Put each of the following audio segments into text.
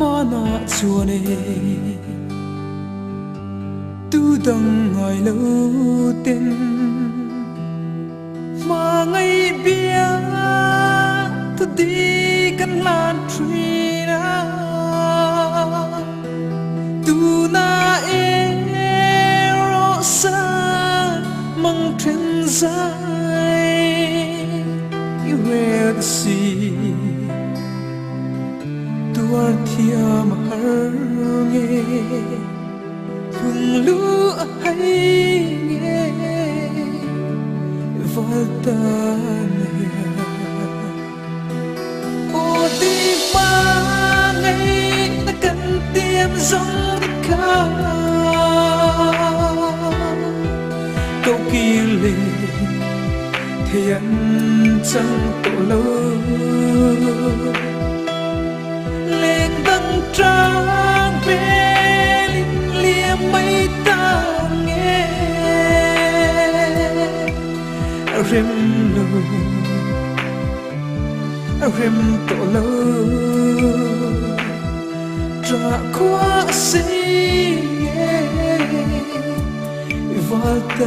mana chua ne tu dang ngai lo ten ma ngai bia tu di kan lan trina tu na e ro sa mang trên dài you will see tuar thiam har nghe thung lu hay nghe volta ô đi ba ngày ta cần tiêm giống ca câu kia lệ thiện chẳng tổ lâu lên đăng trang về linh liêm mây ta nghe rem lâu rem tổ lâu trả qua xí nghe volta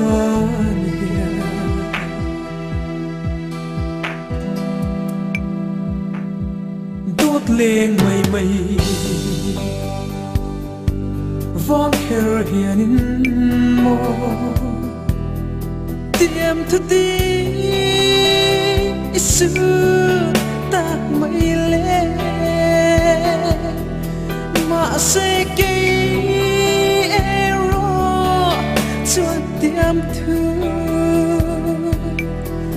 lên mây mây vang her hiền in mò tiêm thật đi isu ta mây lệ mà sẽ kỹ ero cho tiêm thư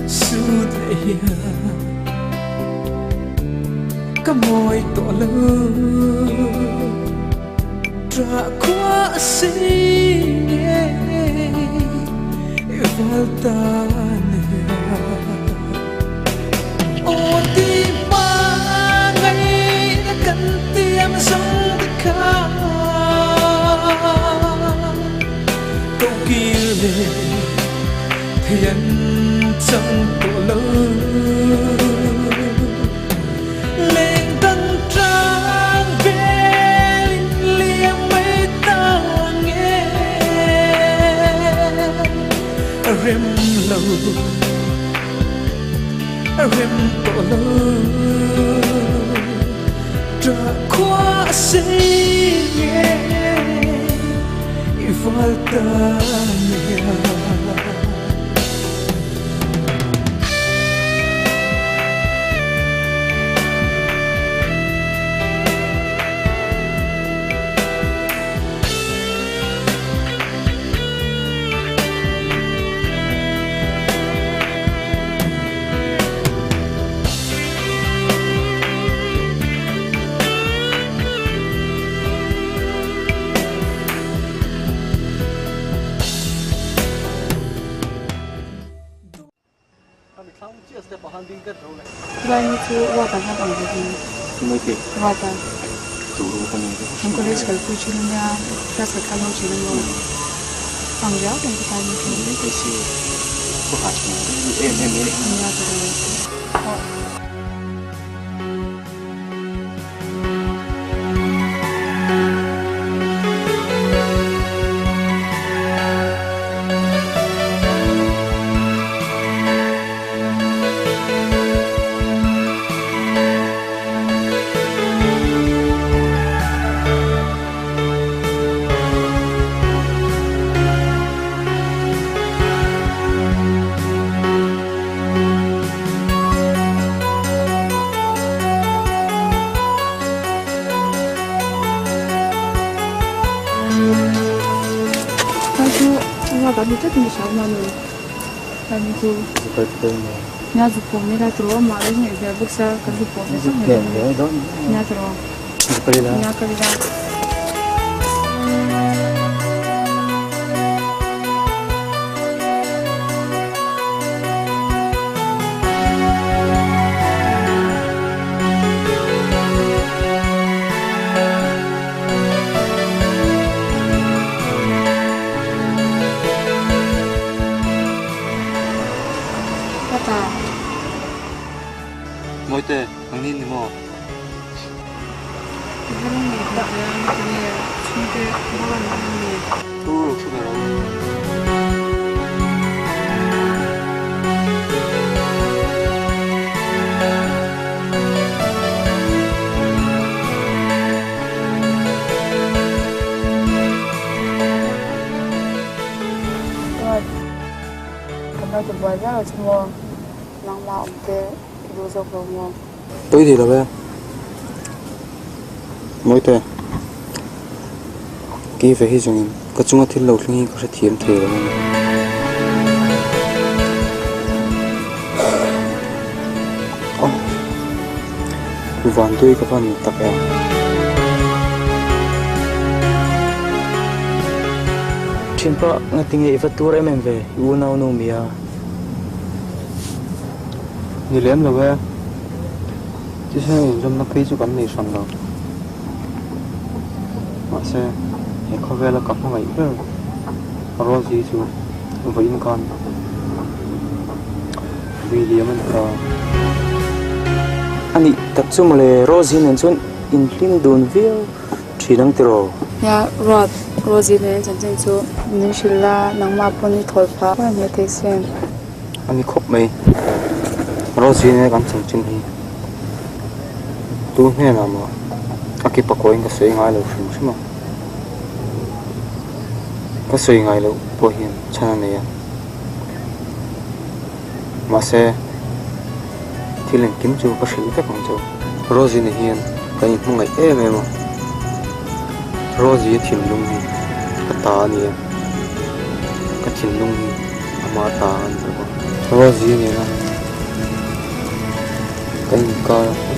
suốt lệ cả môi tỏ lơ trả qua xí nghe volta ô tim ba ngày đã cần tiêm giống ca câu kia lệ thiện trong tổ lơ rem lâu rem tổ lâu trả qua xí nghe volta Vâng, chú vào tầng bằng gì? Mới kịp Vào tầng. chủ không Không có lấy sợi cùi chú nha, ra sợi cam lâu chú luôn. Bằng giáo thì người ta như thế. lấy cái gì có hạt em nghĩ Nhà rồi. Tadi tu tinggal sama lu. Tadi tu. seperti Nya zupo ni dah terus malas ni dia bersa ke zupo ni sama. ya don Nya terus. seperti dah Nya kerja. mỗi tệ thằng nín thì mò Cái tu tu ne rồi cảm ơn tụi bay rất là chăm lo nắng mà ông tê đồ dọc đầu mùa tôi thì là bé mỗi tuần cái về hi dùng cái chung thì lâu thì có sẽ thiếm thế rồi ván tôi các bạn tập em Trên bờ ngay tình nghệ vật tour em về u nào nô mía như lém là bé chứ sao trong nó khi chú bắn này sẵn đâu mà xe hay có vẻ là cặp ngày nữa rồi gì chú với một con vì liếm mình cả anh tập trung mà le Rosie nên chun in phim đồn view chỉ đang tiro ya rod Rosie này chân chân chú nên chỉ là nắng mà bọn đi thổi phá và nhà thế xem anh khóc mày Rosie này cảm thấy chân hi tu nghe nào mà cái bạc coi cái sợi ngay lâu phim chứ mà cái sợi ngay lâu bồi hiền chăn này mà xe thì lên kiếm chú có sự phép bằng chú Rosie này hiền cái những ngày em mà Rosie thiên lung hi cái ta này cái thiên lung hi ama ta anh rồi Rosie này là cái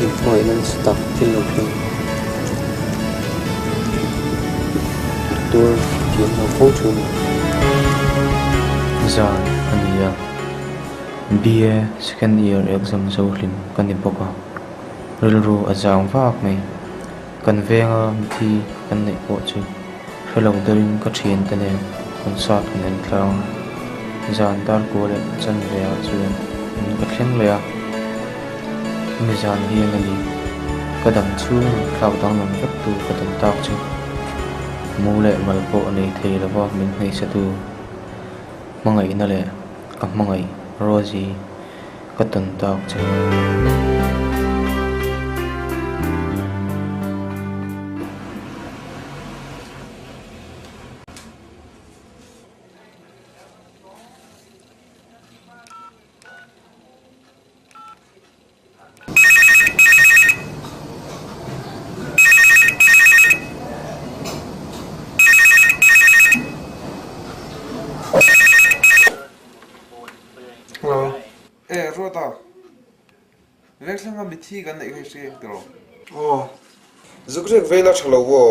những ngày nên start thiên lung hi tôi kiếm nó vô chung Zan ania BA second year exam zohlin kan ni boka rilru azang vak mai kan venga thi kan nei po chu hello darin ka thien tane kon sat kan en tlang zan dar ko le chan le a chuan ka thleng le a mi zan hi ani ka dam chu thlau dang nam vek tu ka dam tak chu mu le mal po nei thei lawa min nei sa tu mangai na le ka mangai Rosie ka tan tak chu Hello. Rota. Versang am mithi kan nei se tro. Zukrek vela chalo wo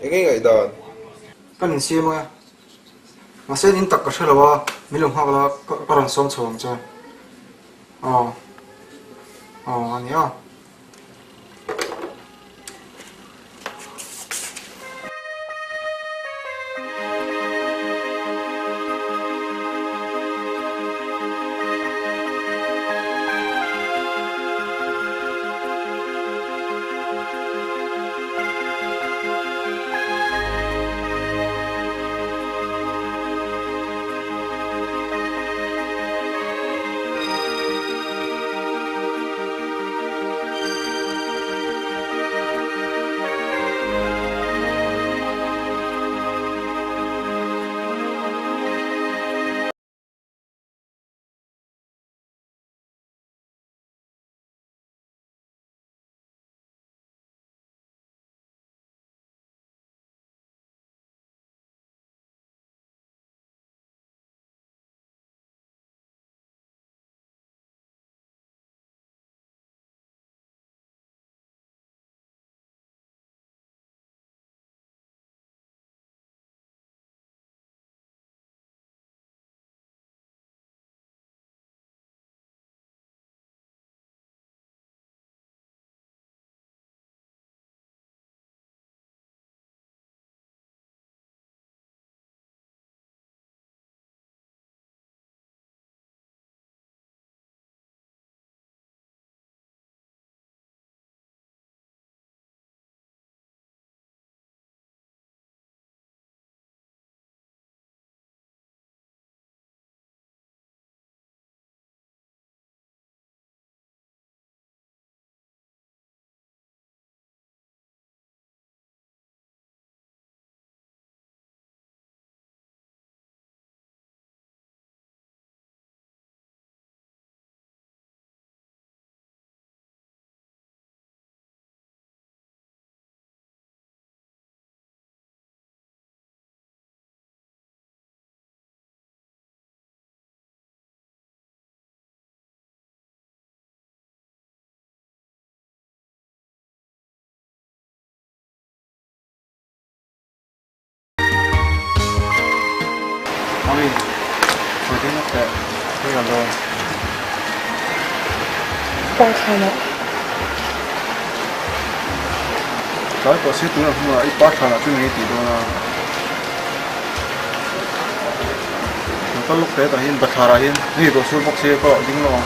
engai ngai dan kan in siam nga ma se in tak ka thelawa milum ha la ka ran som chong cha ania mami hồi thế nó tệ thế là rồi Không khai nữa. tới có xíu nữa không là ít bắt là cái này thì đâu là nó có lúc thế ta hiện bật ra hiện thì có số bốc xe có dính lo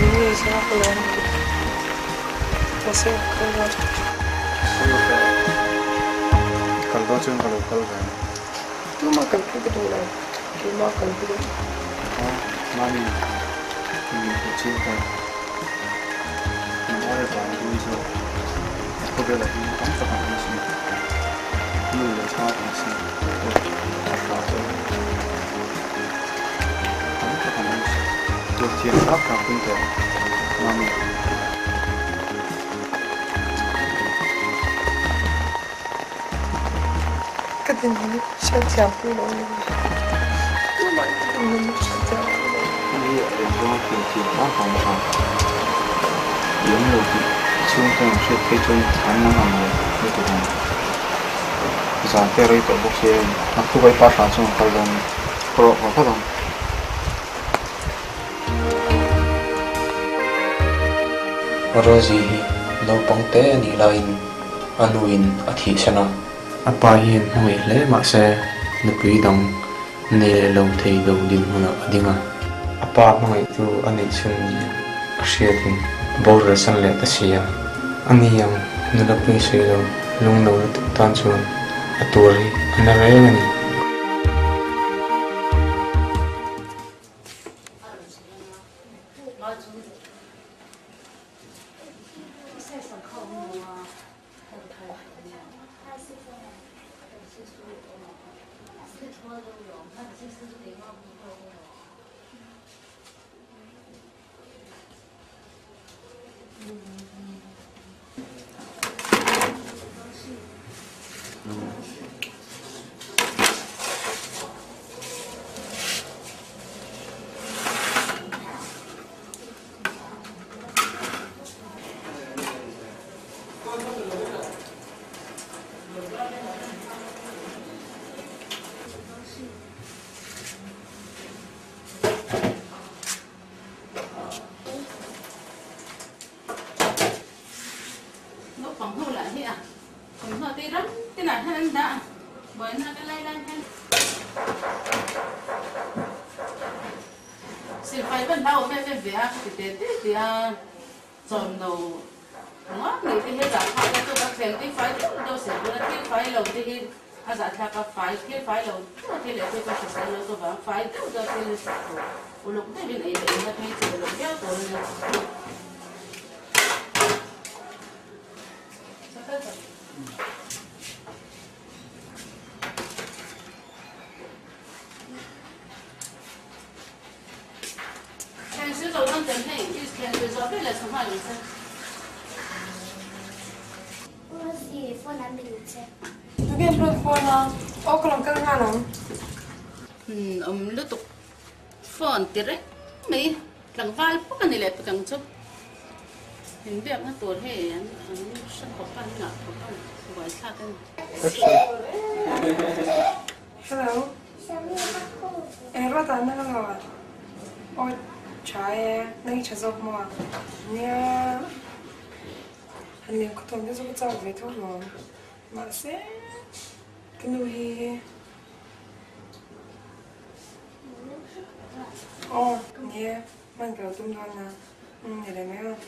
Ini siapa keluar? Masih keluar. kalau đó chưa kalau kalau vậy Tu makan pergi dulu. Tu makan pergi. mami mình có chia tay mình đã được làm đôi rồi có vẻ là mình không tập hành gì người là sao thì sao tập vào rồi không tập hành gì tôi chia sắp cả kinh tế mami Kadang ini saya siapa lagi? Tu makan ini saya siapa lagi? Bây giờ đến cho tiền tiền phát phòng học giống như thì chúng tôi sẽ thấy trong tháng năm hàng như thế này giờ cái rồi tổ bốc xe mặc dù cái phát trong phải làm pro và các bạn Rosie hi lo pangte ani lain anuin athi sana apa hian hoi hle ma se nupi dang ne lo thei do din huna adinga apa mangai tu ani chun khriatin bor san le ta sia ani yang nulapi se lo lung no tu tan chuan aturi anare ngani phòng hưu lại thế à? Phòng hưu tí rất cái này hay anh đã bởi nó cái lây lan hay xin phải vẫn đâu về về việc thì dồn đầu nó nghĩ thì hết giả phải tôi các phèn cái phải đâu sẽ bữa cái phải lâu thì giả theo các phải cái phải lâu thì lại tôi các phải lâu tôi bảo phải đâu thì lúc đấy bên ấy bên nó thấy rồi lúc kéo tôi Can sử dụng năng lượng hay can sử dụng cái là什么意思？我是湖南的女生。 Tu kan perempuan lah. Oh kalau kau mana? Lu tục phone tiệt mấy lần vai bốc cái này lại càng chụp hình việc nó tuổi hè anh sắp khó khăn ngặt khó khăn gọi xa cái Hello. Em bắt anh nó rồi. Ôi trái này chả dọc mà nha. Anh em có thông tin giúp cho về thôi mà sẽ cái nuôi ồ nhé mình kiểu tung ra nè để đấy mấy không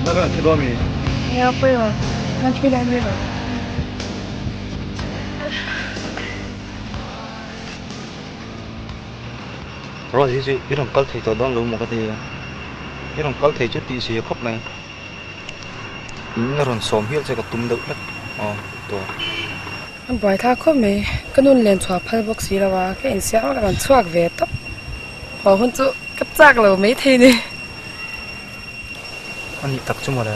나랑 대범이 nghe quê mà nó chưa đang đi rồi rồi gì 이런 깔테 더 너무 뭐가 돼 이런 깔테 저 뒤에 컵네 이런 솜 hier 제가 tumđược đất 또 anh bói tha có mấy cái nôn liền xóa phơi bốc xí là và cái ảnh xéo là còn xoạc về tóc họ hơn chỗ cấp giác là mấy thế này 아니 딱 좀 말해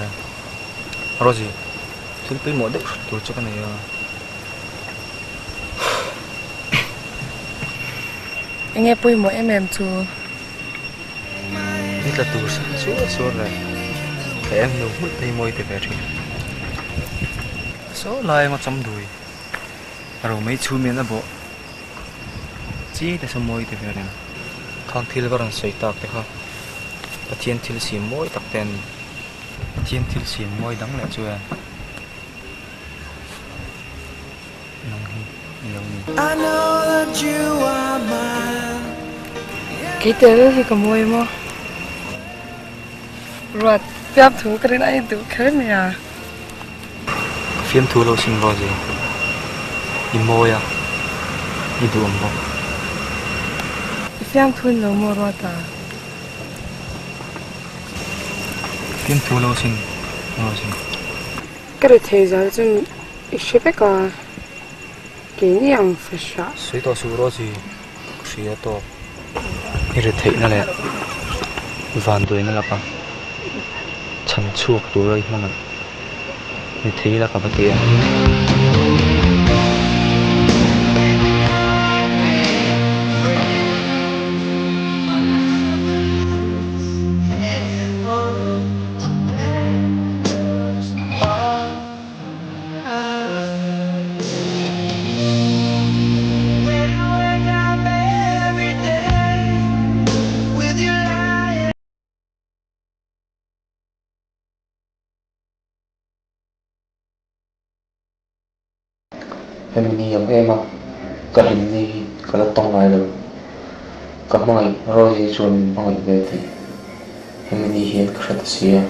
그러지 들들 뭐 돼? 돌적하네요 anh nghe bùi mỗi em chú Ini là tù số rồi để em nấu hút tay môi từ về rồi số lại 100 đùi rồi mấy chú miền là bộ chỉ để số môi từ về rồi thằng thiêu vào rằng sấy tạc đấy ha và thiên thiêu xì môi tạc tên thiên thiêu xì môi đắng lại chưa cái tên thì có mùi mà rồi phép thú cái này tụ khơi mày à phim thu lâu sinh rồi gì đi môi à đi đuổi không phép thú lâu mà rồi ta phim thu lâu sinh cái thời gian좀 쉽게 그냥 phải suy to suy rồi gì suy to 이래 thấy nó là van đuổi nó là ba chân chuộc đuổi mà mình thấy là cả cái em ni giống em không cái hình ni cái là tông lại được cái mày rồi gì chuẩn mày về thì em ni hiện cái thật xia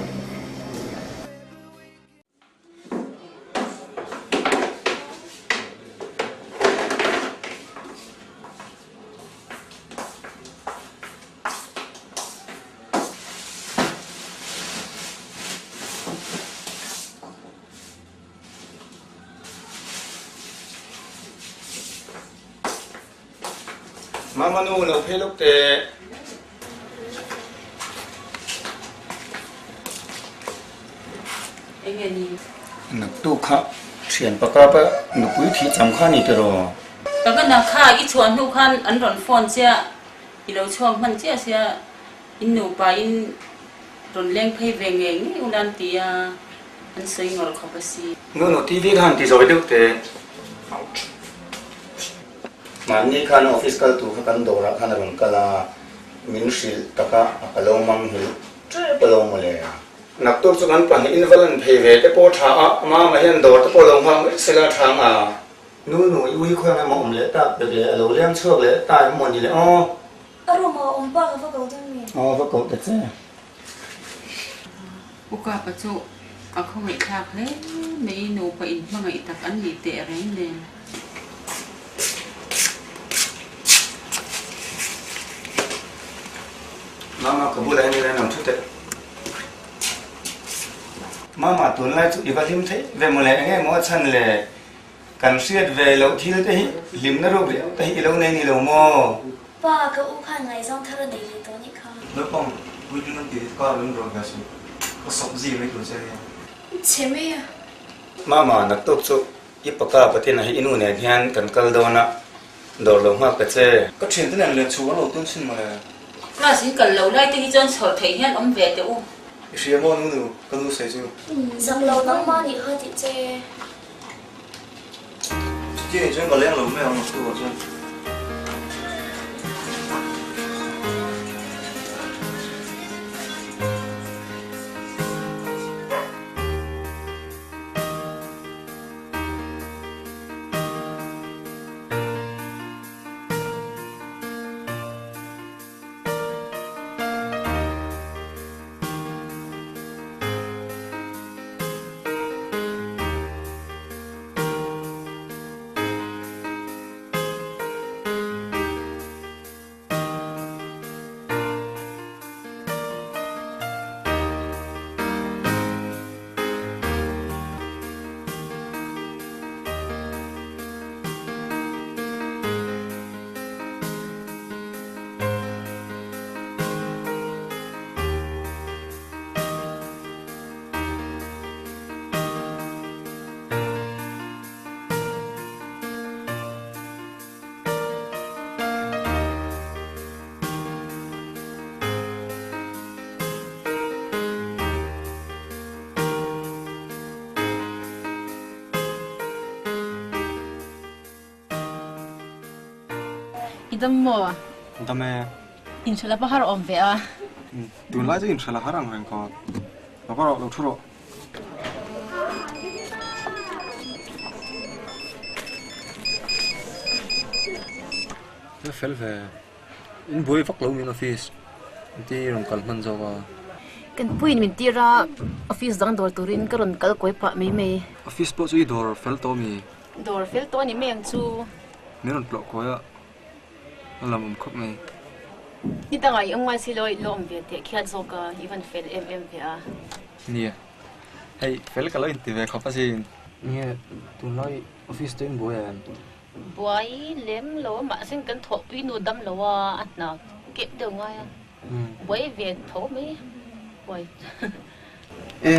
Mama nu lo phe lúc te anh nghe đi nực tu khá triển bạc bạc nực quý thị chấm khá nhỉ rồiแล้วก็นักข่าอีชวนทุกขั้นอันร้อนฟอนเสียอีเราช่วงมันเสียเสียอินหนูไปอินร้อนเลี้ยงเพย์เวงเองนี่อุนันตีอันสวยงามขอบสี nu nu tivi khan ti rồi được te mà ni khan office kal tu khan do ra khan ron kala min shil taka alo mang hi tre palo mole nak tu chu kan pan invalan phei ve te po tha ma ma hian do te po long hang sela thang a nu nu ui khoi ma om le ta de le alo liam chuak le ta mon ni le aroma ompa ka fa ko dun mi va ko te che อุกาปัจจุเอาเข้าไปทักเลยไม่หนูไปอินมาไงตักอันดีเตะอะไรเนี่ย mama ko bu lai ni le nam thu te mama tun lai chu iba lim the ve mo le nge mo chan le kan siat ve lo thil te hi lim na ro le te hi lo nei ni lo mo pa ka u khan ngai song thar dei le to ni kha nó bông vui nó thì có luôn rồi cả sự có sống gì mấy kiểu chơi cheme ya mama nak tok chu ipaka patin hi inu ne hian kan kal do na dor lo ma ka che có chuyện thế này là chú nó đầu tiên xin mà là xin cần lâu nay thì chân sở thấy hiện ông về tiểu xí mò nó nữa cái lúc xây chưa zang lo nang ma ni ha ti che chị này chuyên có lẽ lắm mấy ông một tuổi chuyên idam mo Dame inshallah bahar om ve a tun lai in shala harang reng ko. Lo thuro. Nó fel về in bui vak lo min office. Ti rong kal man zo wa. kan puin min tira office dang dor turin karon kal koi pa me Office po chui dor fel to mi. dor fel to ni meng chu Meron plok ko ya. Alam khop mai. ni tangai ongwa siloi lom ve te khiat zo ka even fel ve a Nia. Hey, fel ka lo in ti ve khop asin. Nia tun lai office to in bui an. boy lem lo ma sen kan tho pi nu dam lo wa atna kep de ngai boy ve tho me boy E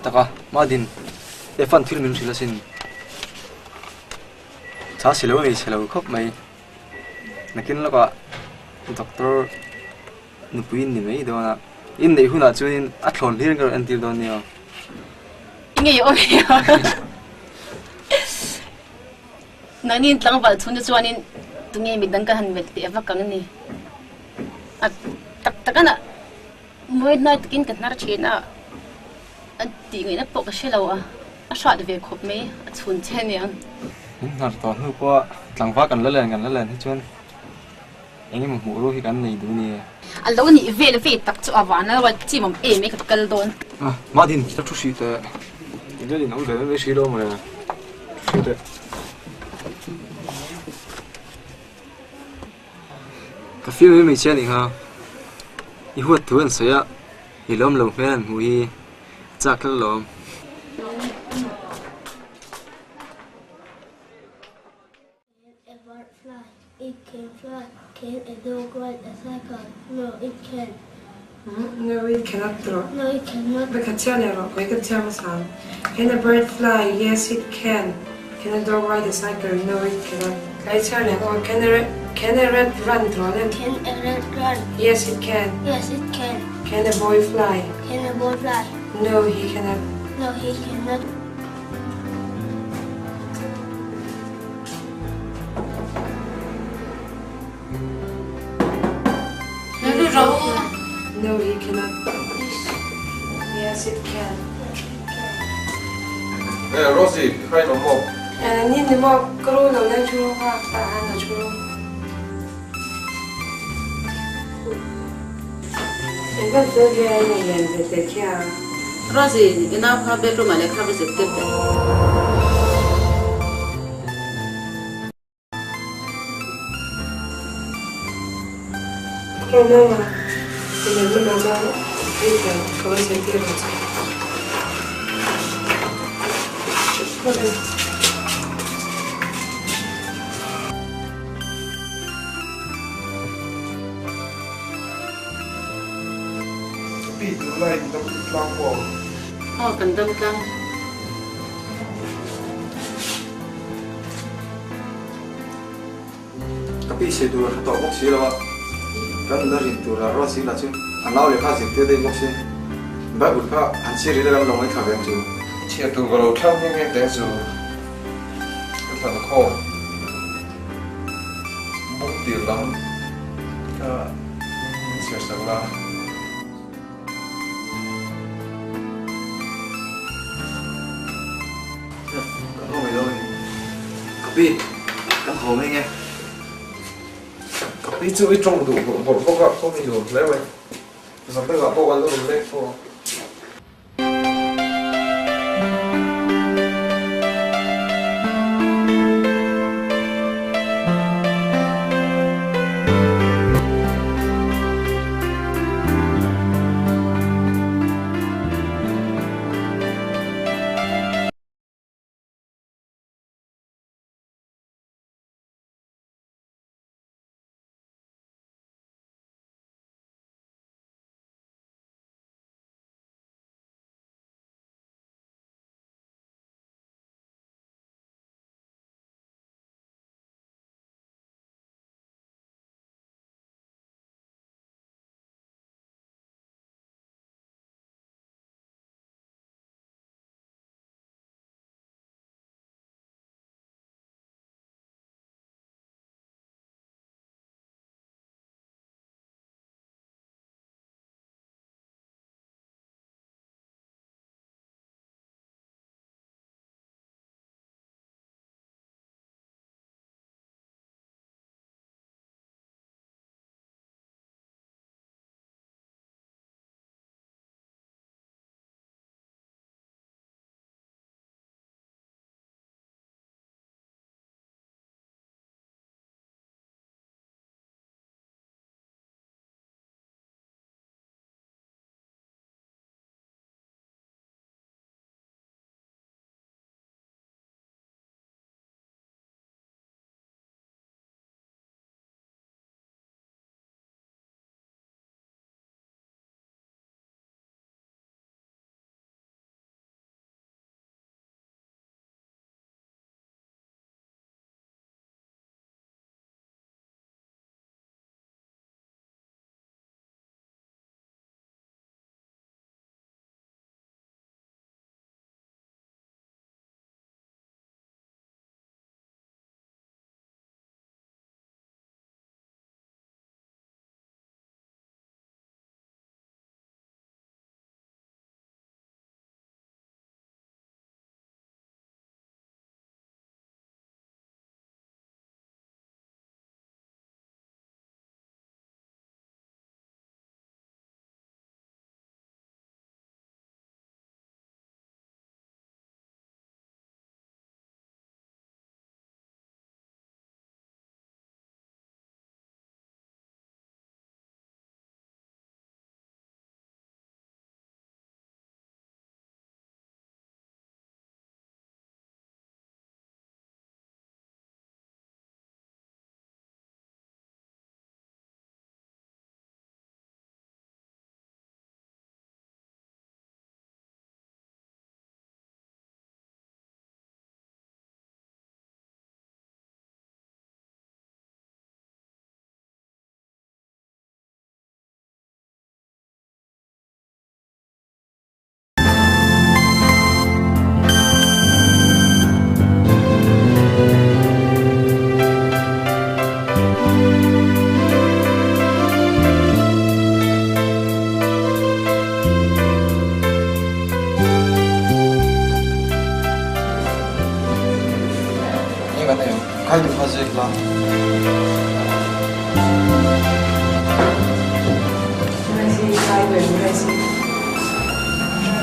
taka madin. E fan film min sila sin. Cha silo mi silo khop mai. Nakin lo ka doctor nupuin ni mai do na. In nei huna chuin a thlon hlir gar antil don ni. inge yo me nangin tlang bal chun chuanin tunge mi dang ka han vel te va kang ni at takana moi nai takin kan nar chena an ti ngai na pok ka shelo a shat ve khop me a chun chen yang Nar to nu po tlang va kan la len hi chuan. Engi mu ru hi kan nei du ni. a lo ni vel ve tak chu awana wa chi mom e me ka kal don Ah, madin kita tu si te. Dia di nang ve si lo mo le. Si te. Ka fi mi chen ni ha. I huat tu an saya. I lom lo men hu hi. Chak la lom. A bird fly. It can fly. Can a dog ride a cycle? No, it can. No, it cannot throw. No, it cannot. We can tell you, we can tell us. Can a bird fly? Yes, it can. Can a dog ride a cycle? No, it cannot. I tell you, or can a rat run through them? Can a rat run? Yes, it can. Yes, it can. Can a boy fly? Can a boy fly? No, he cannot. No, he cannot. No, he cannot. Yes, it can. Rosie, khai nó một. nhìn thấy một cái lối lâu nay chú hoa ta ăn là chú. Em vẫn chưa về này nhận về thế kia. Rosie ina kha bedroom ale kha be kep Mama, ini pun mama itu kalau saya kira macam. Pi tu lai tâm lang po. oh kan dam tang Tapi si tu to bok si lo. Kan la rin tu la ro si la chu. Anau le kha si te de bok si. Ba bu kha an si ri la lo mai kha ben chu. Chia tu vào đầu thang nghe tiếng dù. Cái thằng khô. Bốc tiền lắm. À, chia sẻ là. Kan ho mai lo ni. Tapi kan ho mai nghe. Đi chơi trong đủ một bốc gặp không nhiều lấy vậy. Giờ bây giờ bốc ăn nó lấy thôi.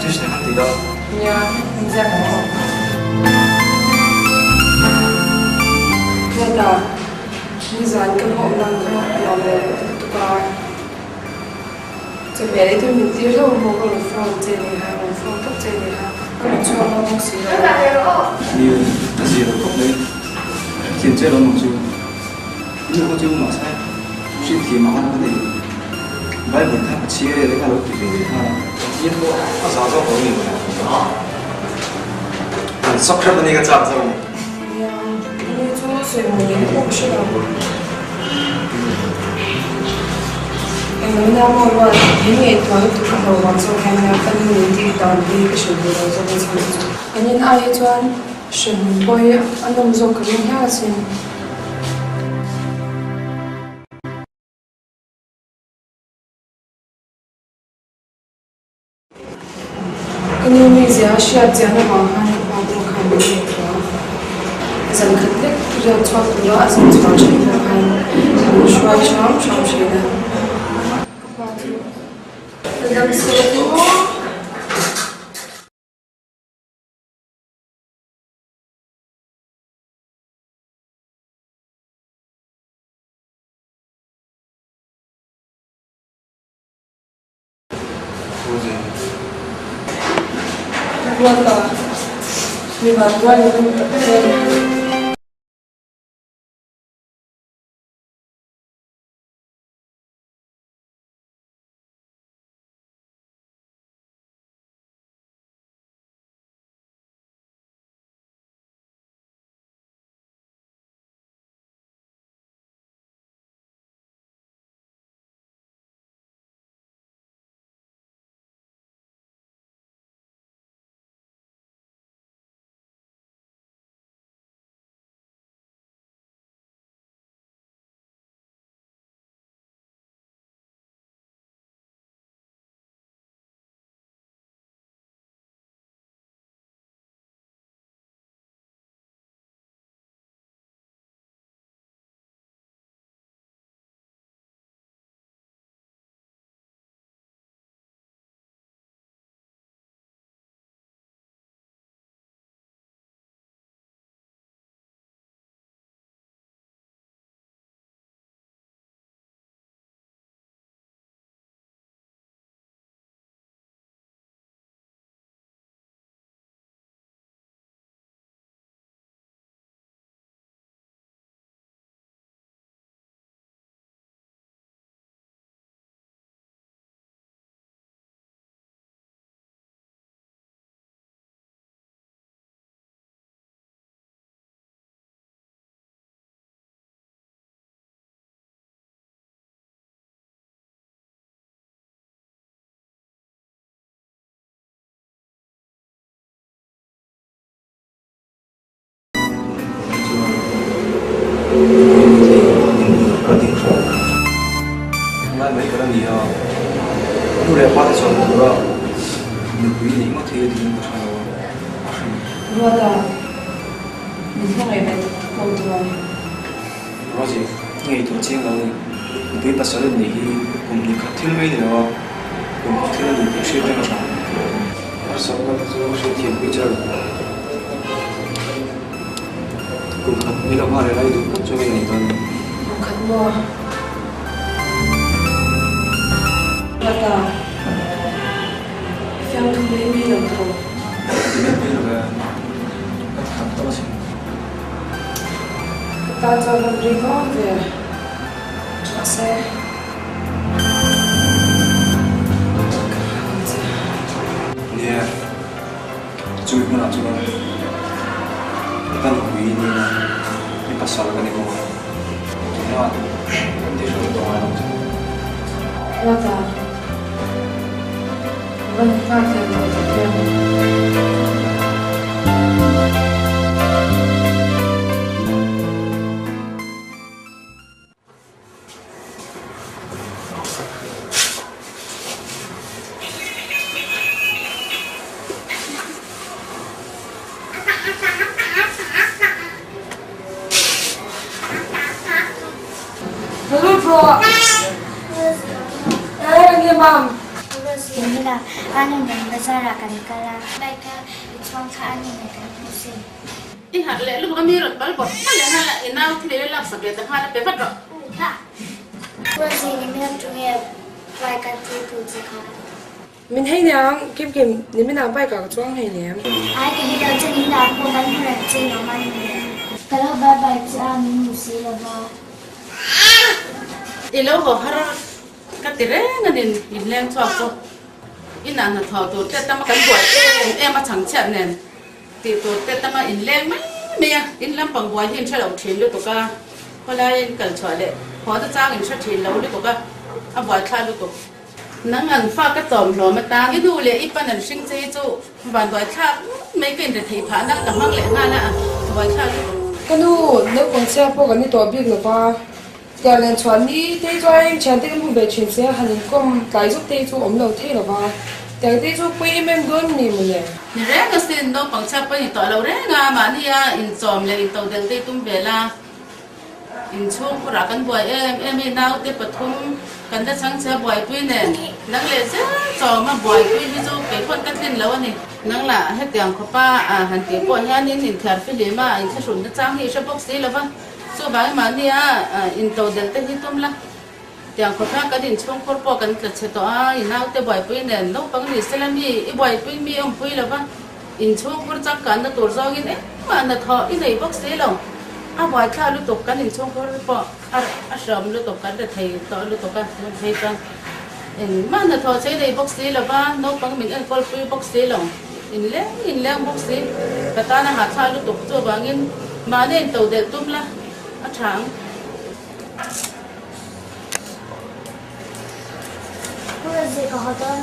这是哪里的？呀，你在哪？那的，你在跟我们聊的这个，这边的问题都我个方这里还我方不这里还，我做了东西了。你那是有空的，现在老农村，你我就马上身体马上不得，买本他企业那个老几辈他，因为我啥时候可以的。sok ra bani ka chap zo呀，你做水母也不是的。那么我因为团队和我做还没有跟你的当地的生活的这个参与，因为那一段生活呀，俺们做肯定下去。因为你只要需要这样的话，我看不清楚。咱肯定不要错过了，咱错这个还说上谁的？咱们说的么？我的，你把我的。mấy cái đó gì đó, lúc đấy phát cho nó đó, nhiều quý gì mà thấy thì nó sao? Rồi là mình không hề biết câu rồi. Rồi gì, ngày đầu tiên là bị bắt sống thì cùng đi khát thiên về đó, cùng thiên là được siêu trong đó, bắt sống là do siêu thiên bây giờ, cùng khát như là hoa này được cho mình này thôi. Cùng khát mua. Là phim thu lấy mi đồng thổ. Bây giờ là các khám đó là gì? Ta cho Rodrigo về cho xe. Nè, chui cũng làm cho nó. Ta nói quý đi là đi bắt sao cái này không? Chúng nó đi rồi tao làm gì? Là ta vẫn phải theo một cái Rosie. Hey, mom. Rosie nila ano nang basara kan kala. Baika itwang ka ano kan musin. Hạt lệ lúc đó mi rồi bắt bột hay là nào thì lấy làm sạch để hai là bé bắt rồi Rosie ni mình chung nghe baika tu chỉ khá. Mình hay nhang kim kim,你们两百个装黑脸。Ai cái đi đâu cho nên là cô bán hàng trên nó mang về. Cái đó ba ba cha mình ngủ xí là ba. lâu họ har cái tiền đấy nên in lên cho cô in là thọ tổ tết ta mà cán bội em mà chẳng chẹn nè thì tổ tết ta mà in lên mấy mẹ in làm bằng bội hiện chơi đầu thiên luôn tụi ca có lại cần chơi đấy họ đã trang in chơi thiên lâu luôn tụi ca à bội khai luôn tụi nắng ăn pha cái tôm rồi mà ta cái đủ lệ ít ban lần sinh chơi chỗ và bội khai mấy cái để thấy phá năng tầm mang lệ nga nè bội khai luôn cái nu nếu còn xe phố cái này tổ biết rồi ba. Giờ lên chuẩn đi, thế cho em chàng thế cũng về chuyển xe hành công cái giúp thế cho ổn đầu thế là ba. Giờ thế cho quay em gần nè mình nè. Nè rẽ cái xin nó bằng chấp với tỏi lâu rẽ nga mà đi in chòm là in tàu đèn tây tung về là in chung của ra căn bồi em nào tiếp bật thung cần đã sáng xe bồi quy nè nắng lệ rất chòm mà bồi quy ví dụ cái con cắt lên lâu này nắng là hết tiền của ba hành tiền bồi ha nên in thiệt phi lý mà in sẽ sủng nó trang thì sẽ bốc xí là vâng. So bang mà đi in tàu đèn tây hi tum la tiang ko ka din chung kor po kan tla che to in nau te boy pui ne no pang ni selami i boy pui mi om pui la ba in chung kor chak kan na tur zong in ma na tho i nei box se lo a boy kha lu to kan in chung kor po a sham lu to kan de thei to lu to kan thei kan in ma na tho che nei box se la ba no pang min an kol pui box se lo in le box se ka ta na ha tha lu to cho bang in ma ne tàu đèn tum la a thang Rosie có hot dog.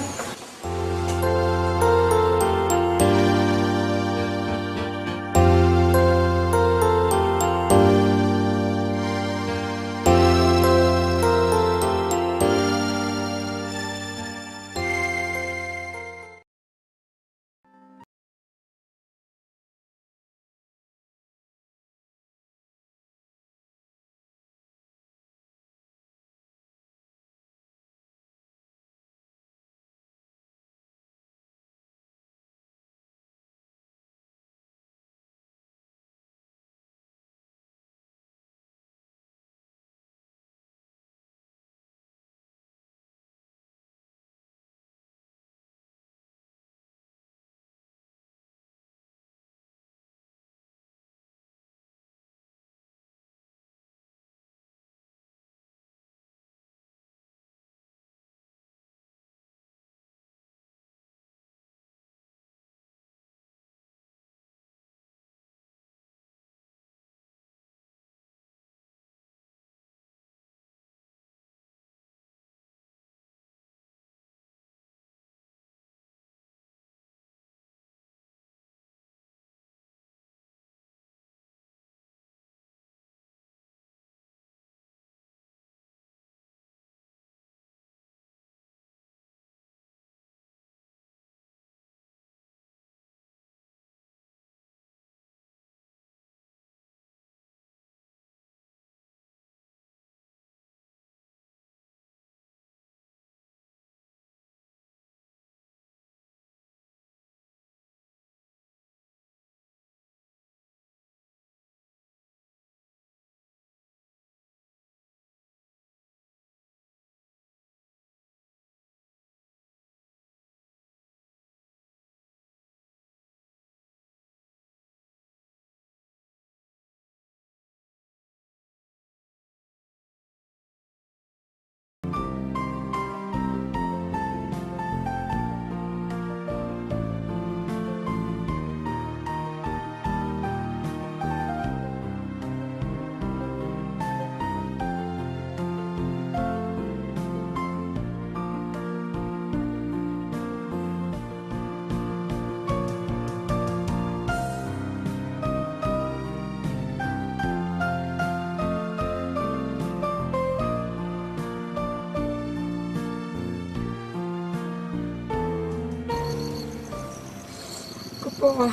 Papa,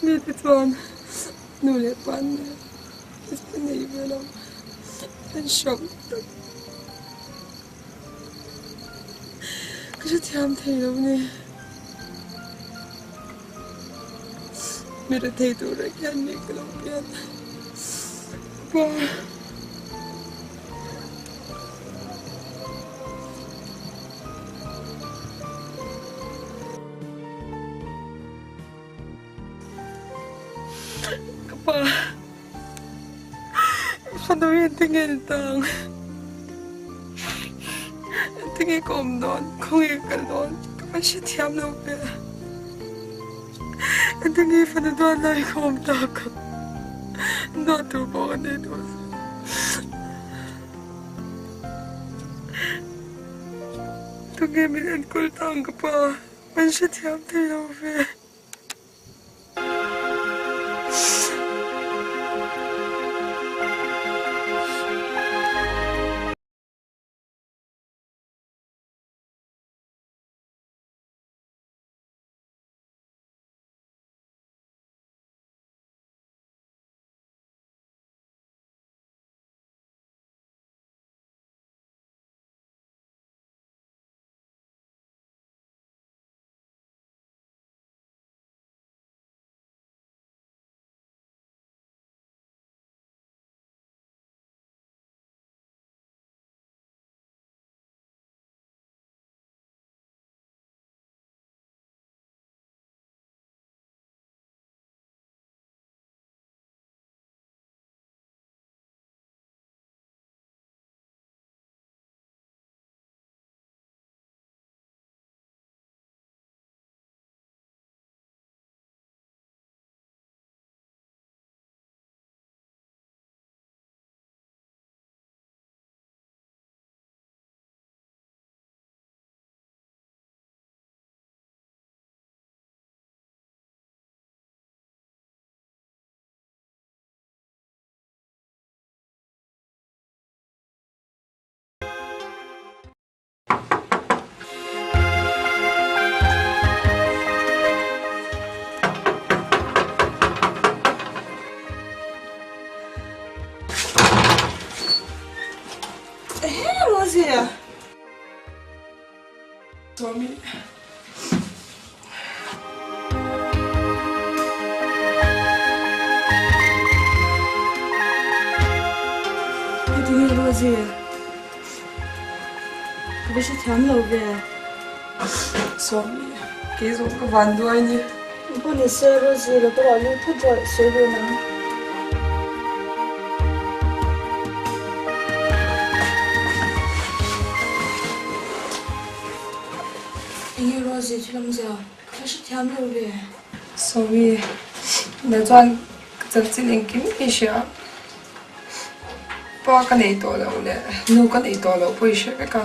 lite van. Nu lät man. Det spelar ju väl om. 很爽的。可是天thấy đâu nè. Mira thấy tôi rồi anh đi cái lòng biết. Wow. Apa? Paano yung tingin tang? Tingin ko doon, kung ikalon, kasi tiyam na upe. Tingin pa na doon na ikaw taka. Natubo ka dito. Tingin minan kultang ka pa, kasi tiyam na upe. Rosia. Tommy. Ini Rosia. Bisa thiam lo về. Tommy. Cái gì cũng van đuôi nhỉ. Bố này xe Rosia là tôi bảo lưu thuốc rồi xe về nắng. Ini Rosie去làm sao? Nó sẽ thiam lo về. Sorry. Nếu chọn cái chỉ nên kiếm cái gì á. Bao cái này to đâu nè, nấu cái này to đâu, bây giờ cái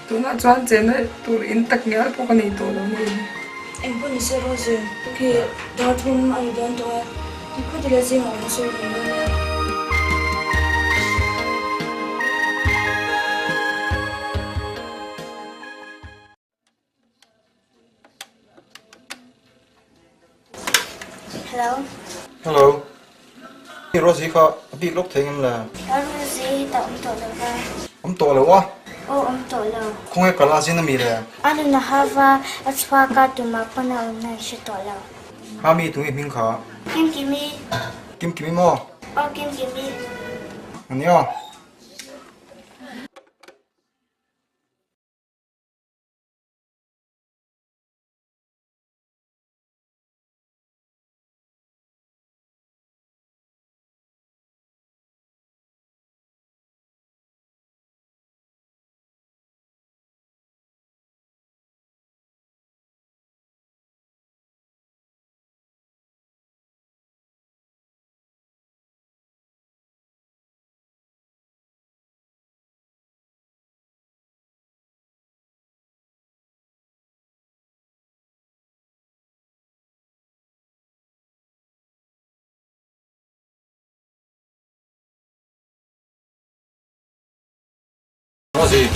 tôi nói chọn cái này tôi in tắc nhớ bao cái này to đâu nè. Em bố này xe Rosie, khi đó thun anh đón tôi, thì có thể là gì mà nó sẽ về nữa. Hello. Hello. Rosie kha bị lúc thấy em là Rosie tao tổ lâu ra. ông tổ là quá. Tổ lâu. Không ai cả là gì nữa mi là. Anh là Hava, Aswaka tu mapana unai sẽ tổ lâu. Hami tụi mình khá. Kim Kimi. Kim Kimi mo. Kim Kimi. Anh nhớ. Rosie,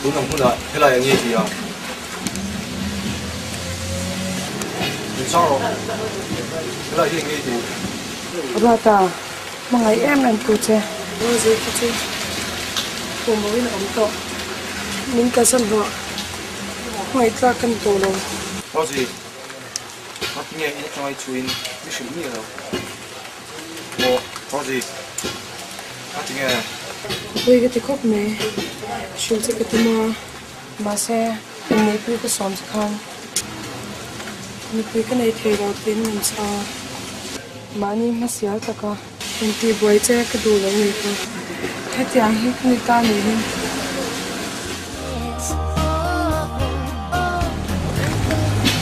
đúng không phải thế là như gì à? Sao rồi? Thế là như gì? Rata, mga em làm tu che. Rosie kitu kumbo ina amto ning ka san ho mai tla kan to lo Rosie mắt nghe in trong ai chuin mi shu ni lo wo Rosie mắt nghe we get kop me shul se ke tuma ma se ne pu ko som khan ni pu ka nei thei ro tin min sa mani ma sia ta ka ti boy che ka du lo ni ko thatiang hi ni ta ni ni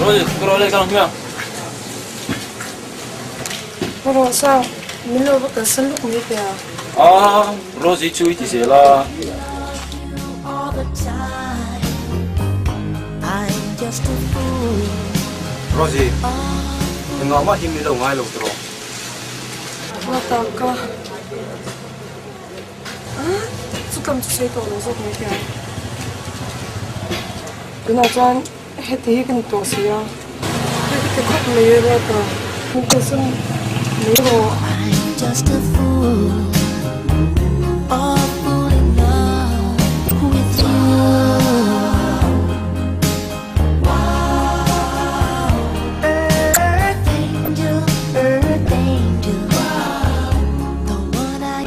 Rosie kro le kan kya Ro sao min lo ka san lu ni te Rosie chui ti se la All the time, I'm just a fool. Rosie ngõ mà him ni lo ngai lo tro wa ta ka su kam chu se to lo zo ni te kuna chan he te kan to sia ke kop me ro ta ni ka san ni ro I'm just a fool. A fool in love with you. Earth angel, the one I.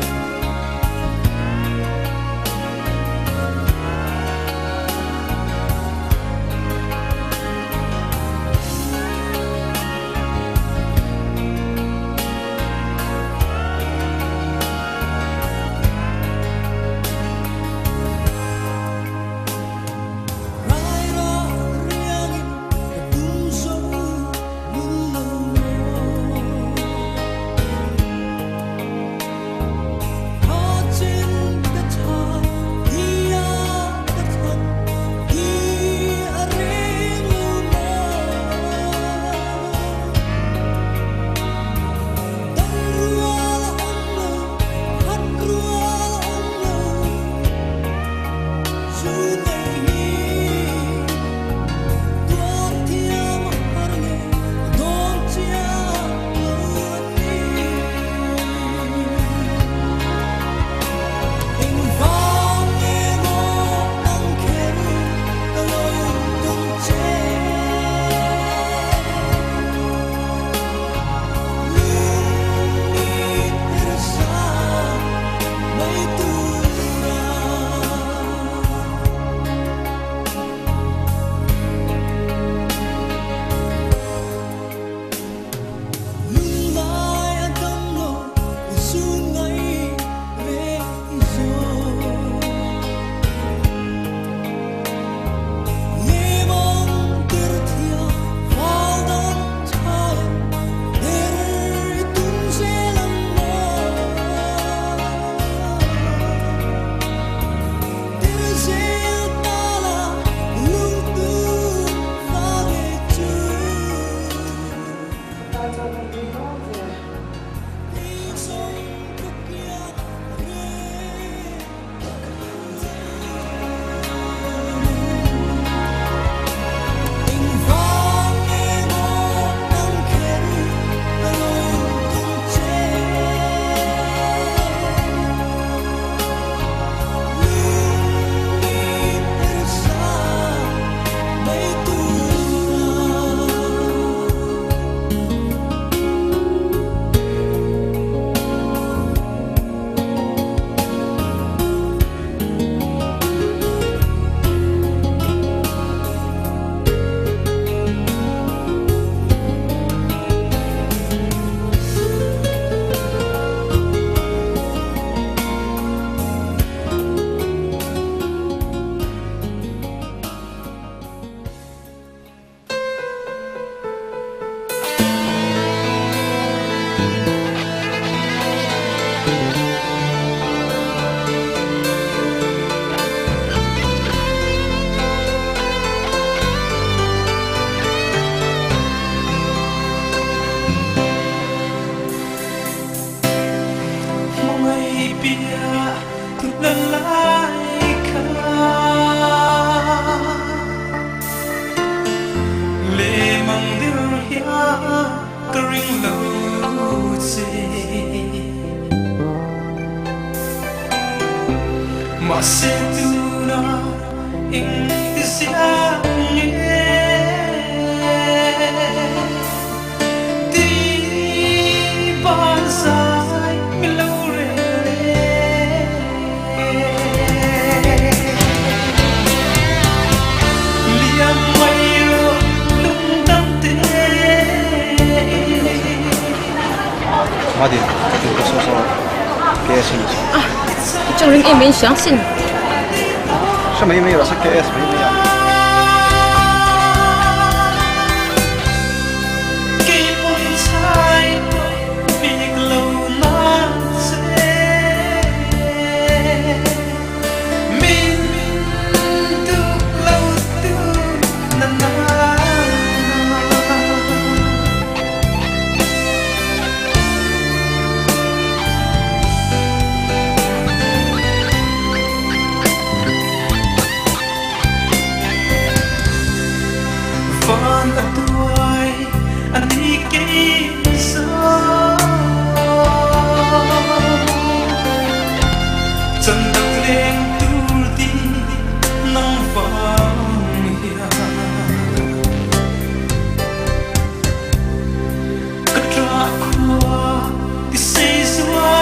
Asetuna ingsiangye di bansai milore liam mairo lungdam te Madin, itu sosok KS ini. 证人也没相信。什么也没有，是 KS 没有。Van atuai ani kisa Candang leng turdi nang vangya Katra kwa di seiswa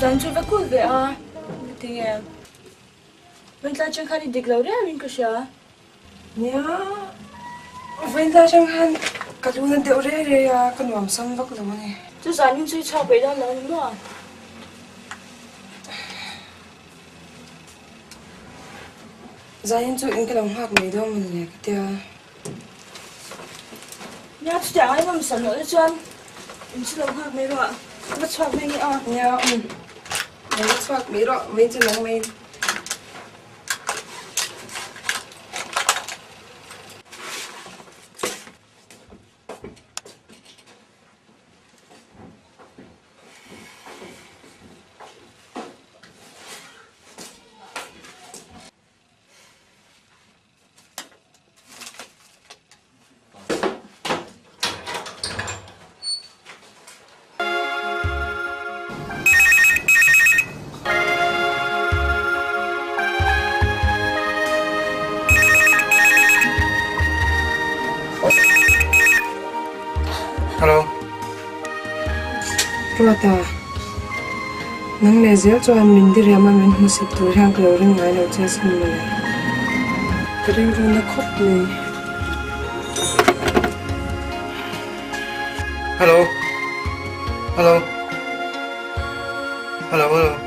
Anh chưa vắt cút vậy à? Thì em bên ta chẳng khăn đi địch lâu đấy mình có sao? Nhá, bên ta chẳng hạn cả lúcนั้นเดี๋ยวเรื่อยๆกันหวานซ้ำวักแล้วนี่ Chứ sao nhưng chưa cho bé đó là đúng không? Giờ anh chú anh cái lòng hạc mấy đâu mình nhẹ cái tia. Nhá, chú chẳng ai mà mình sẵn nữa cho anh. Mình sẽ lòng hạc mấy rồi ạ. Bắt choạc mấy nghe à? Nhá, mình bắt choạc mấy rồi, mình chỉ lòng mấy. Hello. Rota, nang lezel cho anh mình đi ra mà mình không xếp tuổi hàng kiểu rừng ngay đầu chơi xin mình. Cái rừng rừng nó khóc này. Hello. Hello. Hello. Hello.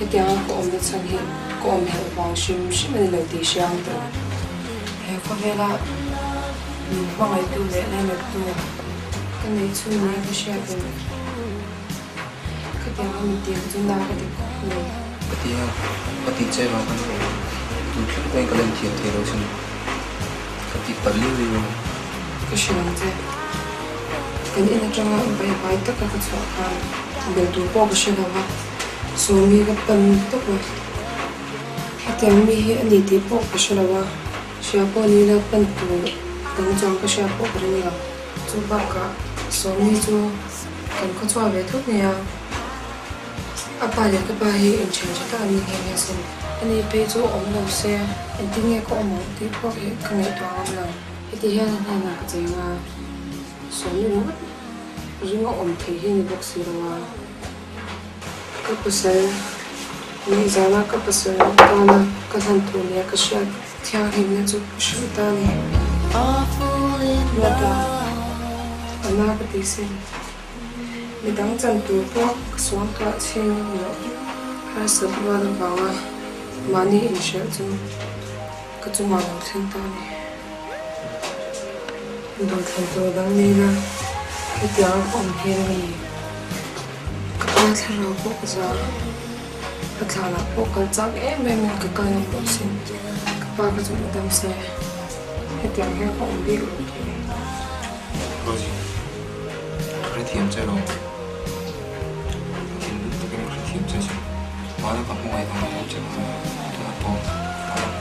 cái tiếng của ông được sang hiện của ông hiểu vào sim sim mình lời tí sang từ hay có vẻ là mình không ai tu lệ này được tu cái này chui này cái xe từ cái tiếng mình tiếng chúng ta cái tiếng này cái tiếng chơi vào cái này tụi chúng quay cái lần thiệt thì đâu xin cái tiếng bật lưu lưu cái xe này thế cái này là trong bài tất cả các chỗ hàng đều tụi bỏ cái xe nào mà số mi cái phần tốt rồi cái tiếng mi anh đi tiếp bỏ cái xe nào mà xe bỏ đi là phần tụ từng trong cái xe bỏ cái này là chú bác cả số mi chú cần có cho về thuốc này apa ya ke bahi in charge ta ni he sen ani pe jo om lo se en tinge ko mo ti ko he kane to am lo ti he na na ka jenga so ni no ringa om the he ni box ro wa ka pasal ni zana ka pasal ta na ka san tu ni ka sha thya he na chu shu ta ni wata ana ka ti se mình đang chân tủ bóc xuống tọa trên nữa hai sớm qua được vào mà đi in sợ chung cái chung màu trên tao này đồ thành đồ đang đi ra cái tiếng ông hiền này các bạn thấy rồi bóc ra các thằng là bóc cái chắc em mình cái cái này bóc xin các bạn cái chung đam xe cái tiếng nghe ông đi rồi cái thiểm chơi rồi thiểm chơi chứ mà nó còn ngoài thằng nó chơi mà nó to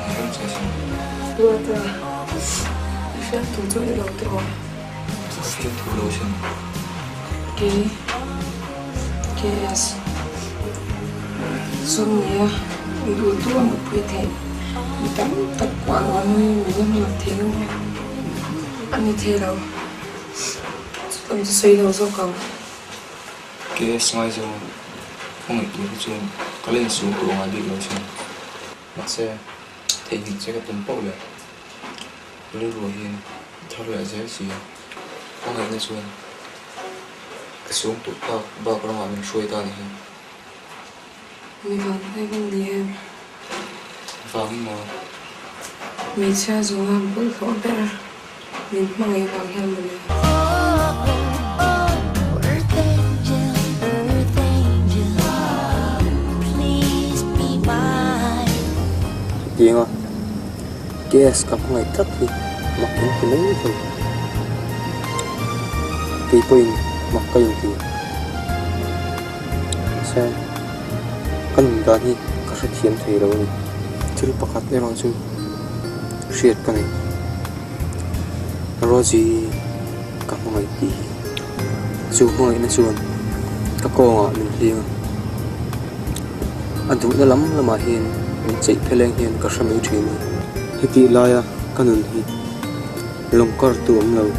nó không chơi chứ đua ta phép thủ chơi đầu rồi phép thủ đầu chân KS xuân nhé đua tua một buổi thế tắm tập quả của mình nhưng mà thiếu anh đi thế đâu ông sẽ xây đâu rồi còn KS ngay rồi không phải kiếm chuyện có lên xuống của ngoài đi đâu chứ mặt xe thể hiện sẽ có tấm bốc rồi lưu rồi hiện theo đuổi dễ gì không phải lên xuống cái xuống tụt bao cái ngoài mình xuôi ta thì mình vẫn hay vẫn đi em vâng mà mình sẽ dùng làm bữa khó bé mình mang ngày vàng hem mình tiếng à KS cặp ngày thấp đi mặc những cái lấy thôi cái quên mặc cái gì xem cái mình ra đi các sự thiện thầy đâu đi chứ bắt cắt này rồi chứ shit cái này rồi gì cặp ngày đi chú ngày nó xuân các cô à mình hiền anh tụi nó lắm là mà hiền mình chạy phải lên hiền cả sao mấy chuyện thì tí lại à cái nền hi lòng cờ tuồng lâu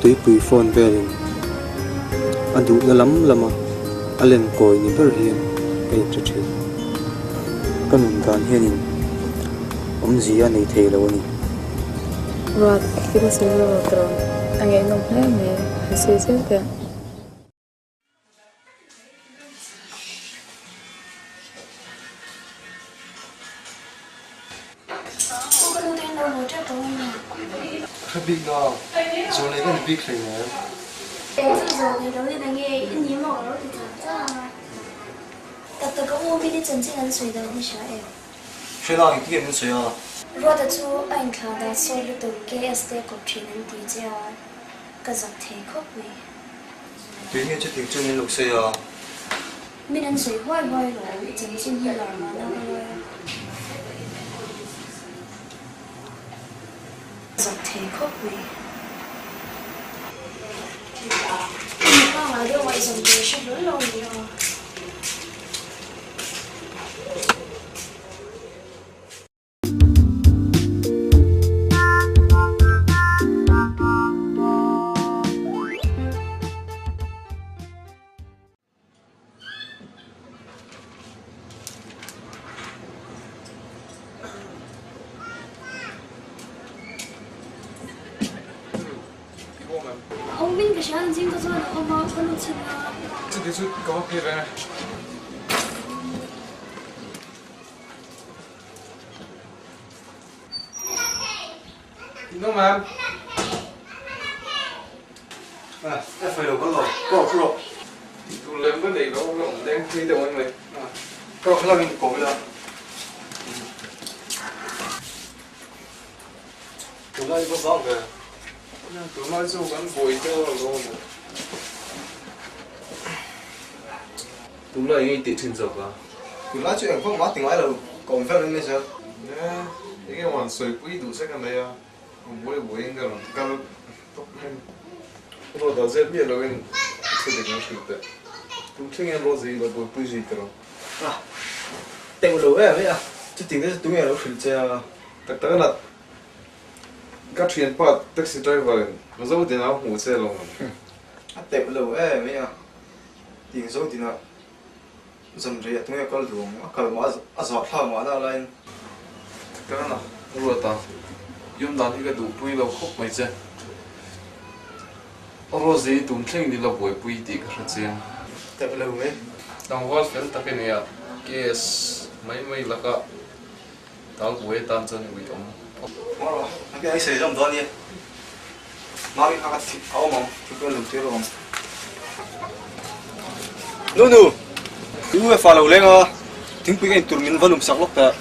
tuy bùi phone về liền anh tụi nó lắm là mà anh lên coi nhìn rất hiền cái chuyện chuyện cái nền gan hiền ông gì anh ấy thấy đâu nè rồi khi mà xem rồi anh ấy nộp hết mẹ hay xây dựng kìa Khá big đó, rồi lấy cái big này nè. Em chỉ rồi thì đó thì nghe ít nhiều mà đó thì thật ra tập tập có mua đi chân chính ăn水的不少哎。水到你点水啊？如果出anh khá đã so với tụ KSD của truyền anh tí chứ cái giặc thế khóc này. Tuy nhiên chưa tiếng chân nên lục xây à? Mình ăn水坏坏rồi, chân chính như là mà nó giặc thế khóc này. Mình có là điều vậy dùng để giúp đỡ lâu rồi.这个是搞配呗。nó mà à em phải đâu có lọ có lọ tụ lên cái này nó đang khi đâu anh này có là mình có là tụi nó có rõ kìa tụi nó số gắn bồi cho rồi tụi nó ngay tiệt trên dọc à tụi nó chuyện không quá tiếng nói là còn phải lên sao nè cái hoàn sợi quý đủ sắc cái này à bồi bồi cái là cái nó đã rất biết rồi anh sẽ được nó được đấy tụi chúng em lo gì là bồi bồi gì đó à tên lũ ấy à chứ tiếng đấy tụi em nó phải chơi tất là các chuyến part taxi driver nó giống như nào hỗ trợ luôn à tên lũ ấy à tiếng số thì nó dần dần tụi em có luồng có mà giọt thở mà nó lên cái nào rồi ta yếm đàn thì cái đủ bùi lâu khóc mấy chứ rồi gì tụi mình đi là bùi bùi thì cái gì tên lũ ấy đang vào phần ta cái này à case mấy là cái tao bùi tan chân bùi ông mà rồi cái anh sử dụng đó đi mà mình học thì áo mỏng chúng tôi làm thế rồi nu cứ phải follow lên à tiếng quý anh tụi mình vẫn làm sắc lắm cả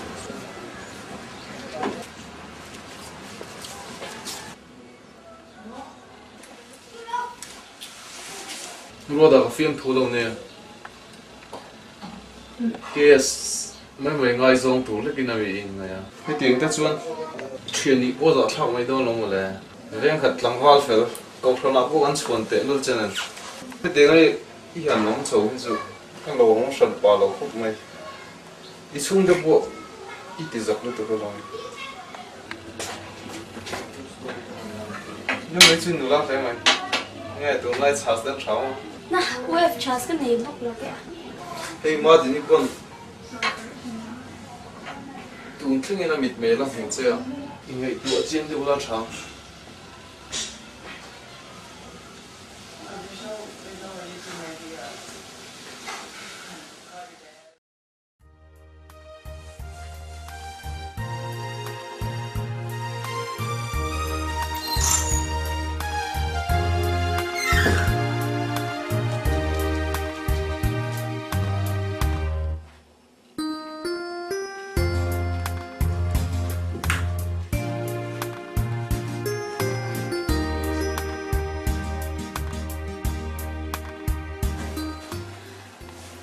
rồi đã phim thu đâu nè case mấy ngày dùng tủ lấy cái nào vậy này à cái tiếng ta chuan chuyện đi bao giờ thằng mấy đâu luôn rồi riêng khát lăng vào phải câu thằng nào cũng ăn chuan tệ luôn chứ này cái tiếng này cái hàng nóng xấu ví dụ cái lỗ nó sần bò lỗ khúc mày đi xuống được bộ ít thì giật nó từ cái lòng nhưng mấy chuyện nữa làm thế mày nghe tụi này chả đến cháu na web chas cái này bốc được kìa hey mà thì như con tụi chúng em là mịt mè lắm hiểu chưa ngày tụi chiến đều là cháu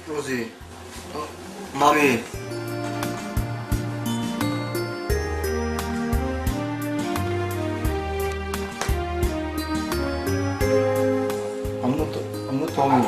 Rosie Mommy I'm not Tommy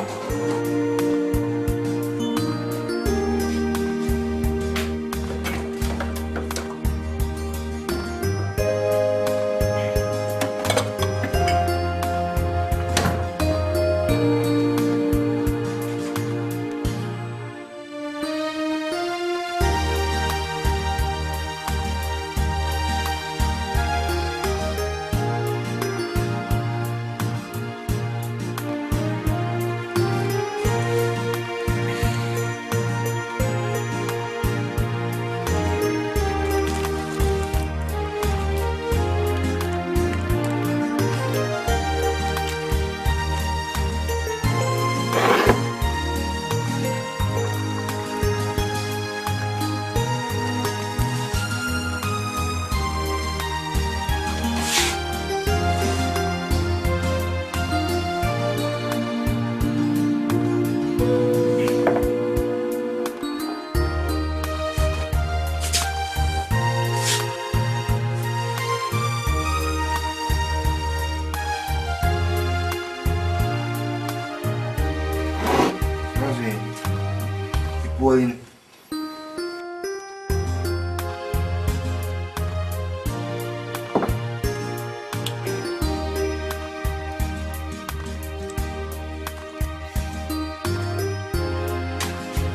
Buồn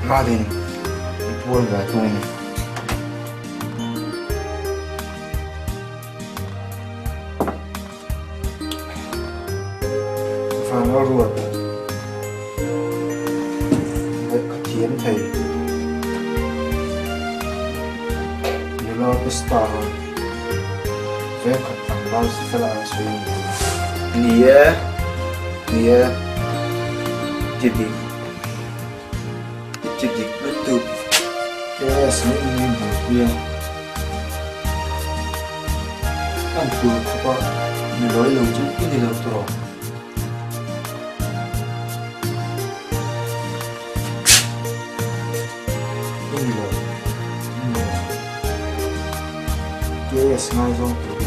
Martin buồn cả tôi và nó ruột chiến thầy nếu nó biết star về khẩn vào sẽ là suy nia nia chỉ đi bất tu cái sự này nhiều anh tu có nhiều lối lâu chứ cái gì lâu rồi Yes, mais um pouco.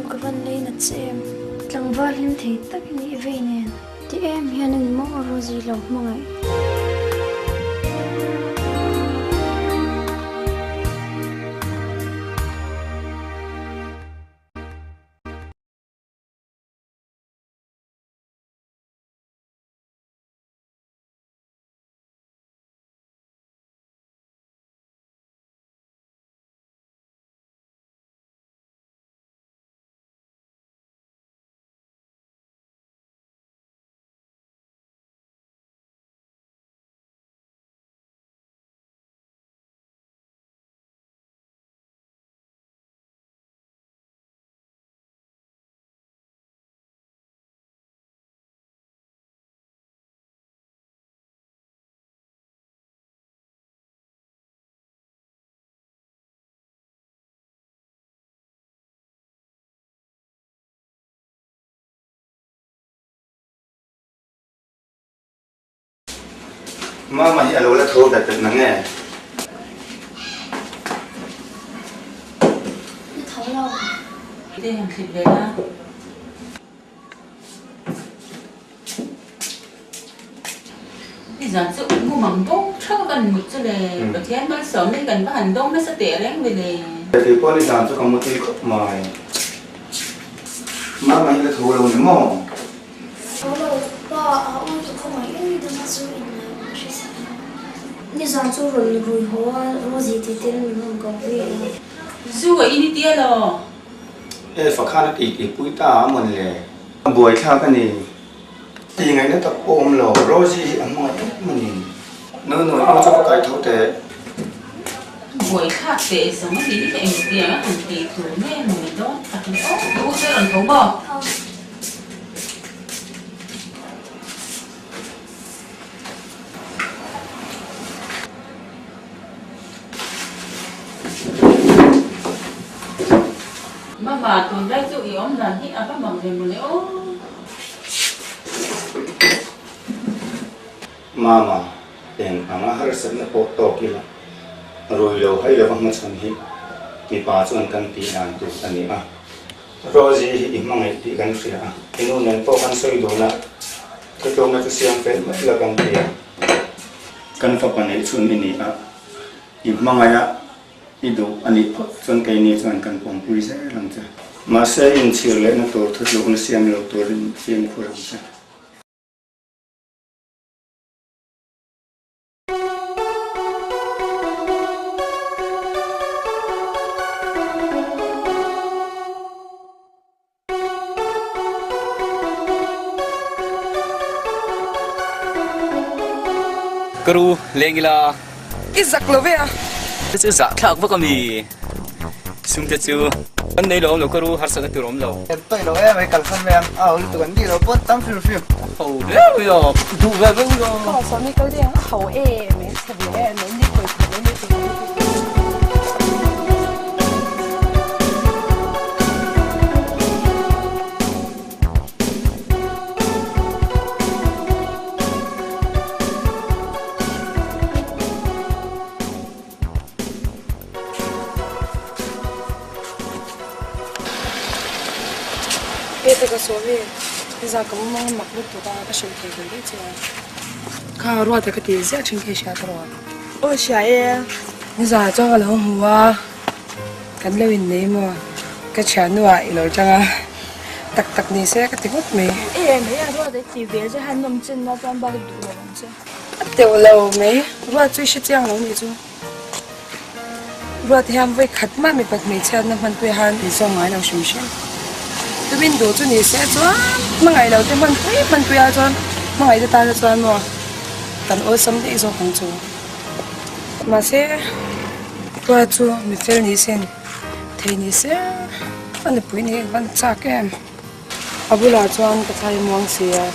Cái vấn đề là chị em chẳng vào lên thì tất nghĩ về nè thì em hiện đừng mong ở gì lòng mong ấy mà hi alo la tho da ta na nge thấu lâu đây hàng thịt về ha bây giờ sự mua mắm bốc cho gần một chỗ này bữa thiên mới sớm lên gần bắt hành đông nó sẽ tệ đấy về này thì có đi làm cho công một tí mày mà hi la tho lâu nữa mò thấu lâu ba ôi tụi không phải em đi mà rồi đi ra chỗ rồi hoa rồi gì thì tên mình không có về dù ấy đi tia rồi ê phải khăn thì bụi ta mình lệ buổi theo cái này thì ngày nó tập ôm lò rồi gì ăn mọi thứ mình nó nói cho cái thấu thế buổi khác để sống thì đi chạy một tiếng hàng tỷ thủ nghe mình đó thật là tốt sẽ làm thấu bò mà tuần đây chịu yếu là hít áp bằng về một liễu mama en ama har sat na po to kila roi lo hai lo ma chan hi mi pa chuan kan ti dan tu ani a rozi hi mangai ti kan ria inu nen po kan soi do na ke to na chu siang fe ma la kan ti kan fa pan ei chun ni a i mangaya idu ani chuan kai ni chuan kan pom pui se lam cha ma se in chir le na to thu lu un siam lo to rin siam khu ram cha Karu lengila Izak lo vea chu za thak wa kami sum te chu an nei lo karu har sa tu rom lo tôi lo em ấy cần phân vàng tụi anh đi lo bớt tắm phiêu phiêu oh le yo du ve ve yo ko so mi ko dia ho e me se ve no ni ko ko ni ti Ito ka sobi, isa ka mo mga makluto ka kasi kay ganda siya. Karuwa ta ka tizi a chin kay siya karuwa. Ô xia ye Isa cho ka lang huwa, kan lawin na mo, ka siya nuwa ilo changa tak ni siya ka tikot me. e me ya ro de ti ve je han nom chen na ban ba du lo long che At te wala me, ruwa chui shi tiyang lang ni chu. ruột thì ham với khát mà mình bật mình chơi nó phân tùy han thì do ngày nào xem tụi mình đồ cho你sẽ cho mà ngày đầu tiên phân tùy à cho mà ngày đầu ta cho mà tận ở sớm thì do không cho mà sẽ qua cho mình phải đi xem thì你sẽ anh bùi này vẫn chắc em abu la cho anh cái thay mong xìa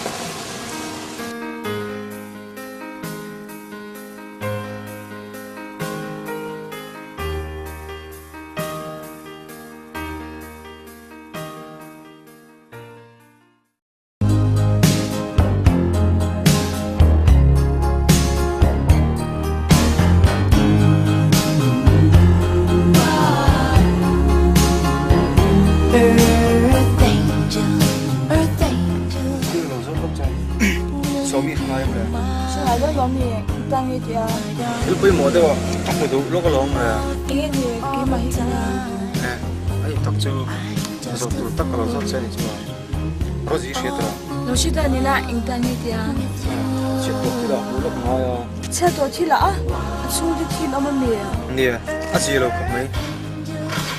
Lúc bây giờ đó, tóc mới đủ, lúc có lông rồi. Ini dia gimana sih? Ấy, tóc chưa, rồi tụi tóc có lông sao chứ mà, có gì chuyện đó? Nó chỉ là nila internet dia. Chuyện đó thì đó, lúc nói à. Chết rồi chỉ là, xuống đi thì nó mới mì. Nè, gì đâu cũng mấy,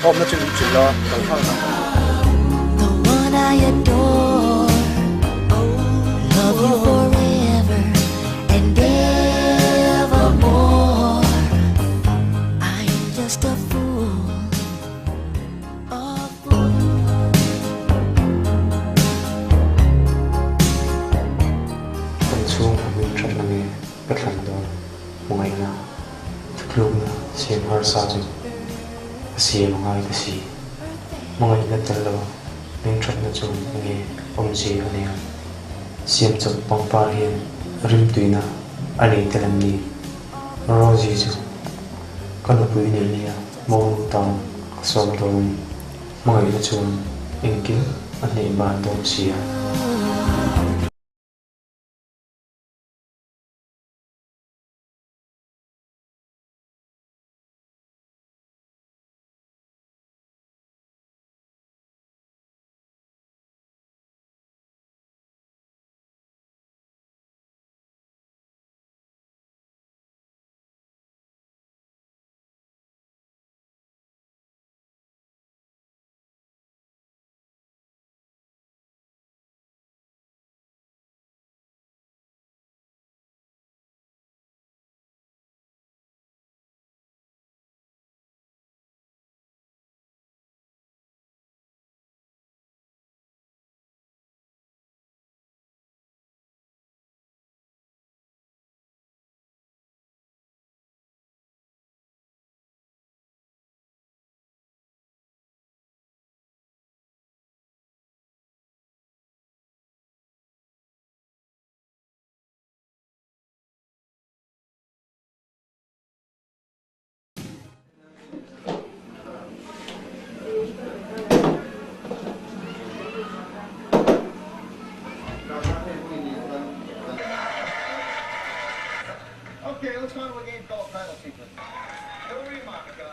hôm nó chuyện lo, còn không nào. The one I adore, love you forever and evermore. I am just a fool, a fool. Con xuống mình rất là nghe bất lần đó một ngày nào thức lúc nào xem har sa chứ xem một ngày cái gì một ngày là tên lâu mình rất là chung nghe ông gì anh em xem chụp bằng ba hiền rim tùy na anh ấy tên làm gì rồi gì chứ con ở vui này nè mong tao sống rồi một ngày là chung anh kiếm anh ấy bàn đồ gì à. Okay, let's go to a game called Title Sequence. Hillary Monica.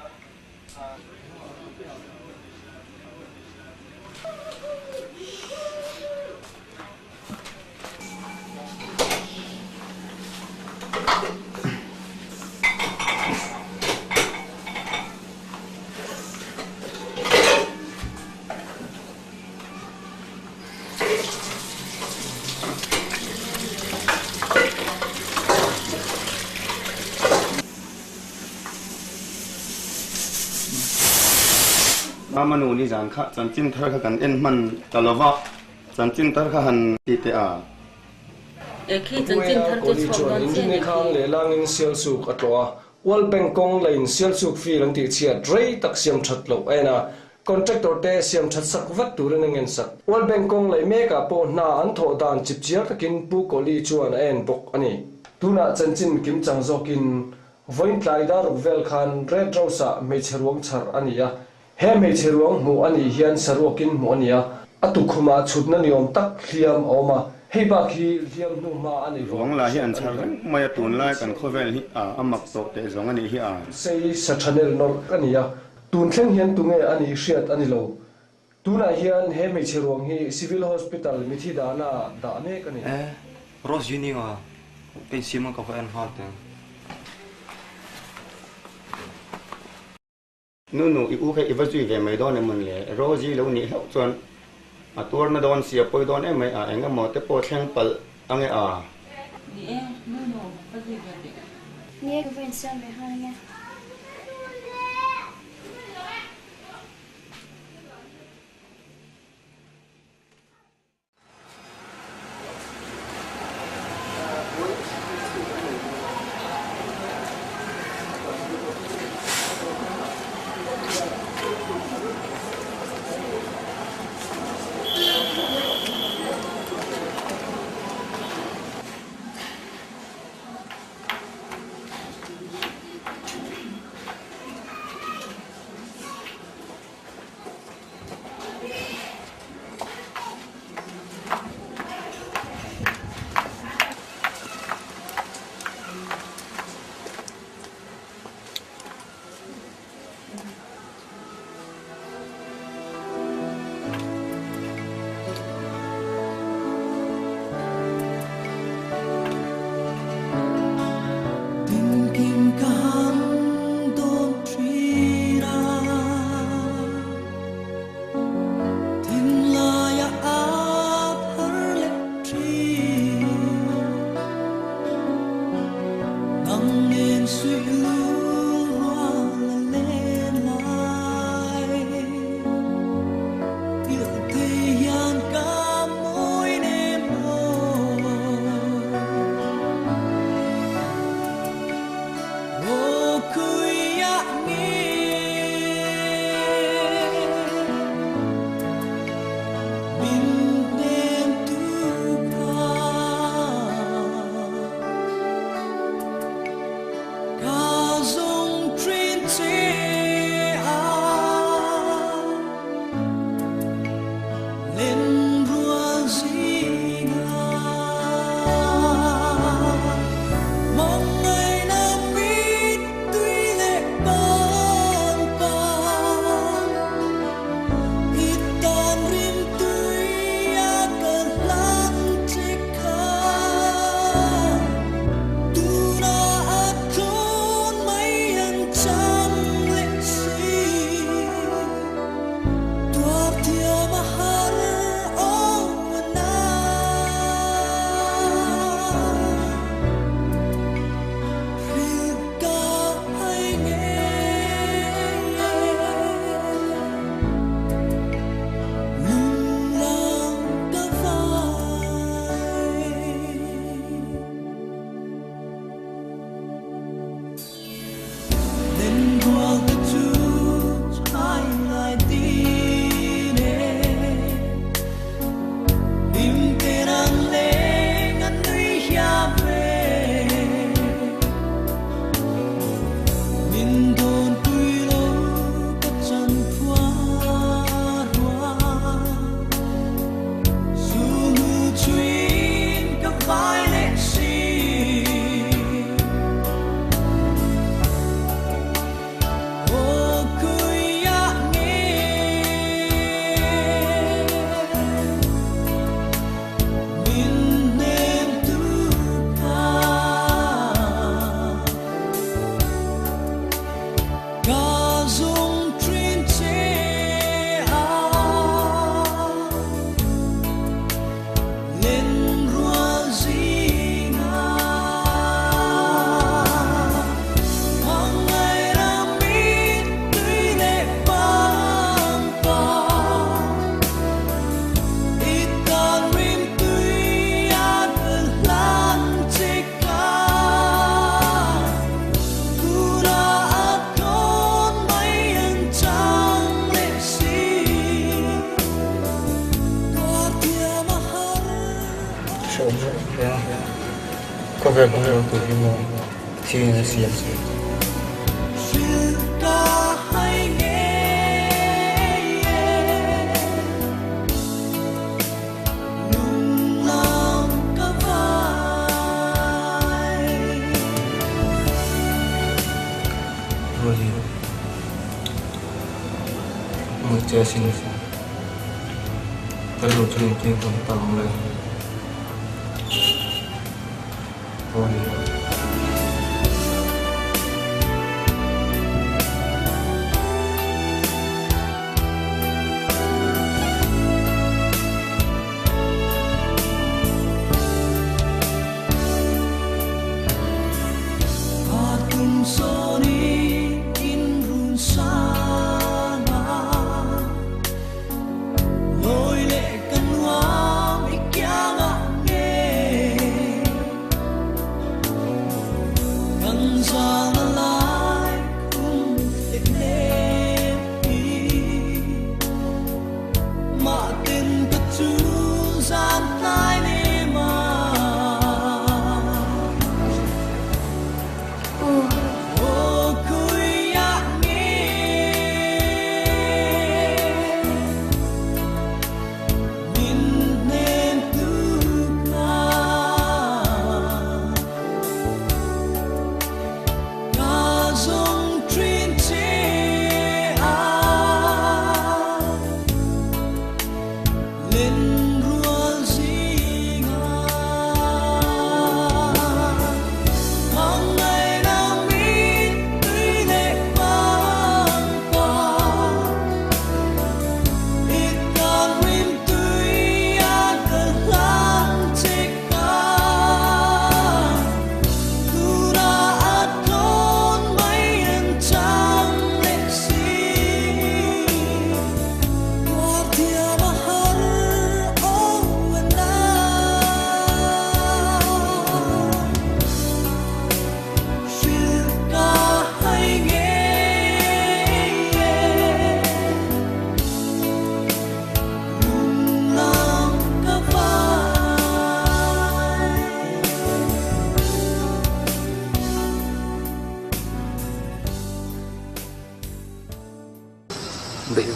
Manu ni jang kha chanchin thar kha kan en man talawa chanchin tar kha han ti te a khi chanchin thar te chon ni khang le lang in sial suk atwa wal bengkong lein sial suk fi lang ti chia drei tak siam that lo ena contractor te siam that sak vat tur na ngen sak wal bengkong lei me ka po na an tho dan chip chiar takin pu ko li chuan en bok ani tuna chanchin kim chang zokin voin tlai dar vel khan red rosa me cherwang char ania he me cherwang mu ani hian sarokin mu ania atu khuma chutna niom tak hliam oma hei ba khi hliam nu ma ani wang la hi an char mai tun lai kan khovel hi a amak to te zong ani hi a sei sathanel nor ania tun thleng hian tunge ani hriat ani lo tuna hian he me cherwang hi civil hospital mithi dana da ne kani Rose Uninga pensiamo ka fa en halt nu i u khe i va zui ve mai don mun le roji lo ni hlau chuan a tur na don sia poi don em mai a enga mo te po thleng pal ange a ni e nu pa ji ga de ni e ko fen me ha nga có vẻ cũng là tuổi khi mà khi nó xiêm rồi một chơi xin cái đồ chơi trên không tao lên rồi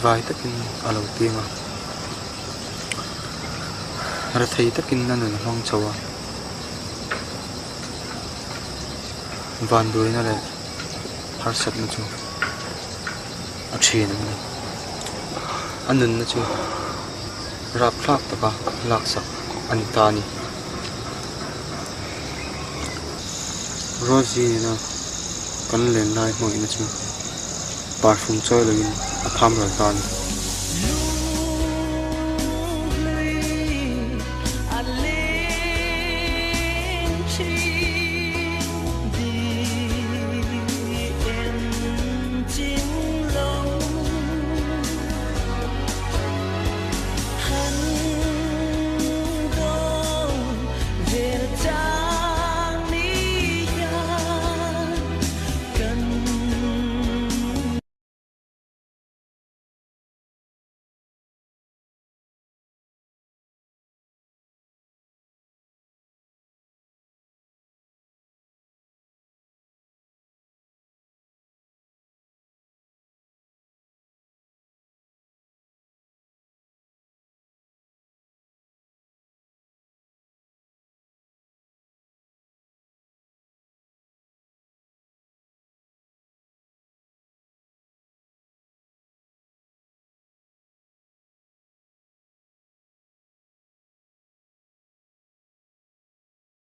vai takin alo tinga ra thei takin nan an hong chawa van doi na le har sat na chu a thin ni anun na chu rap thlak taka laksa anita ni Rosie na kan len lai mo ina chu parfum choi lo in a tham ra tan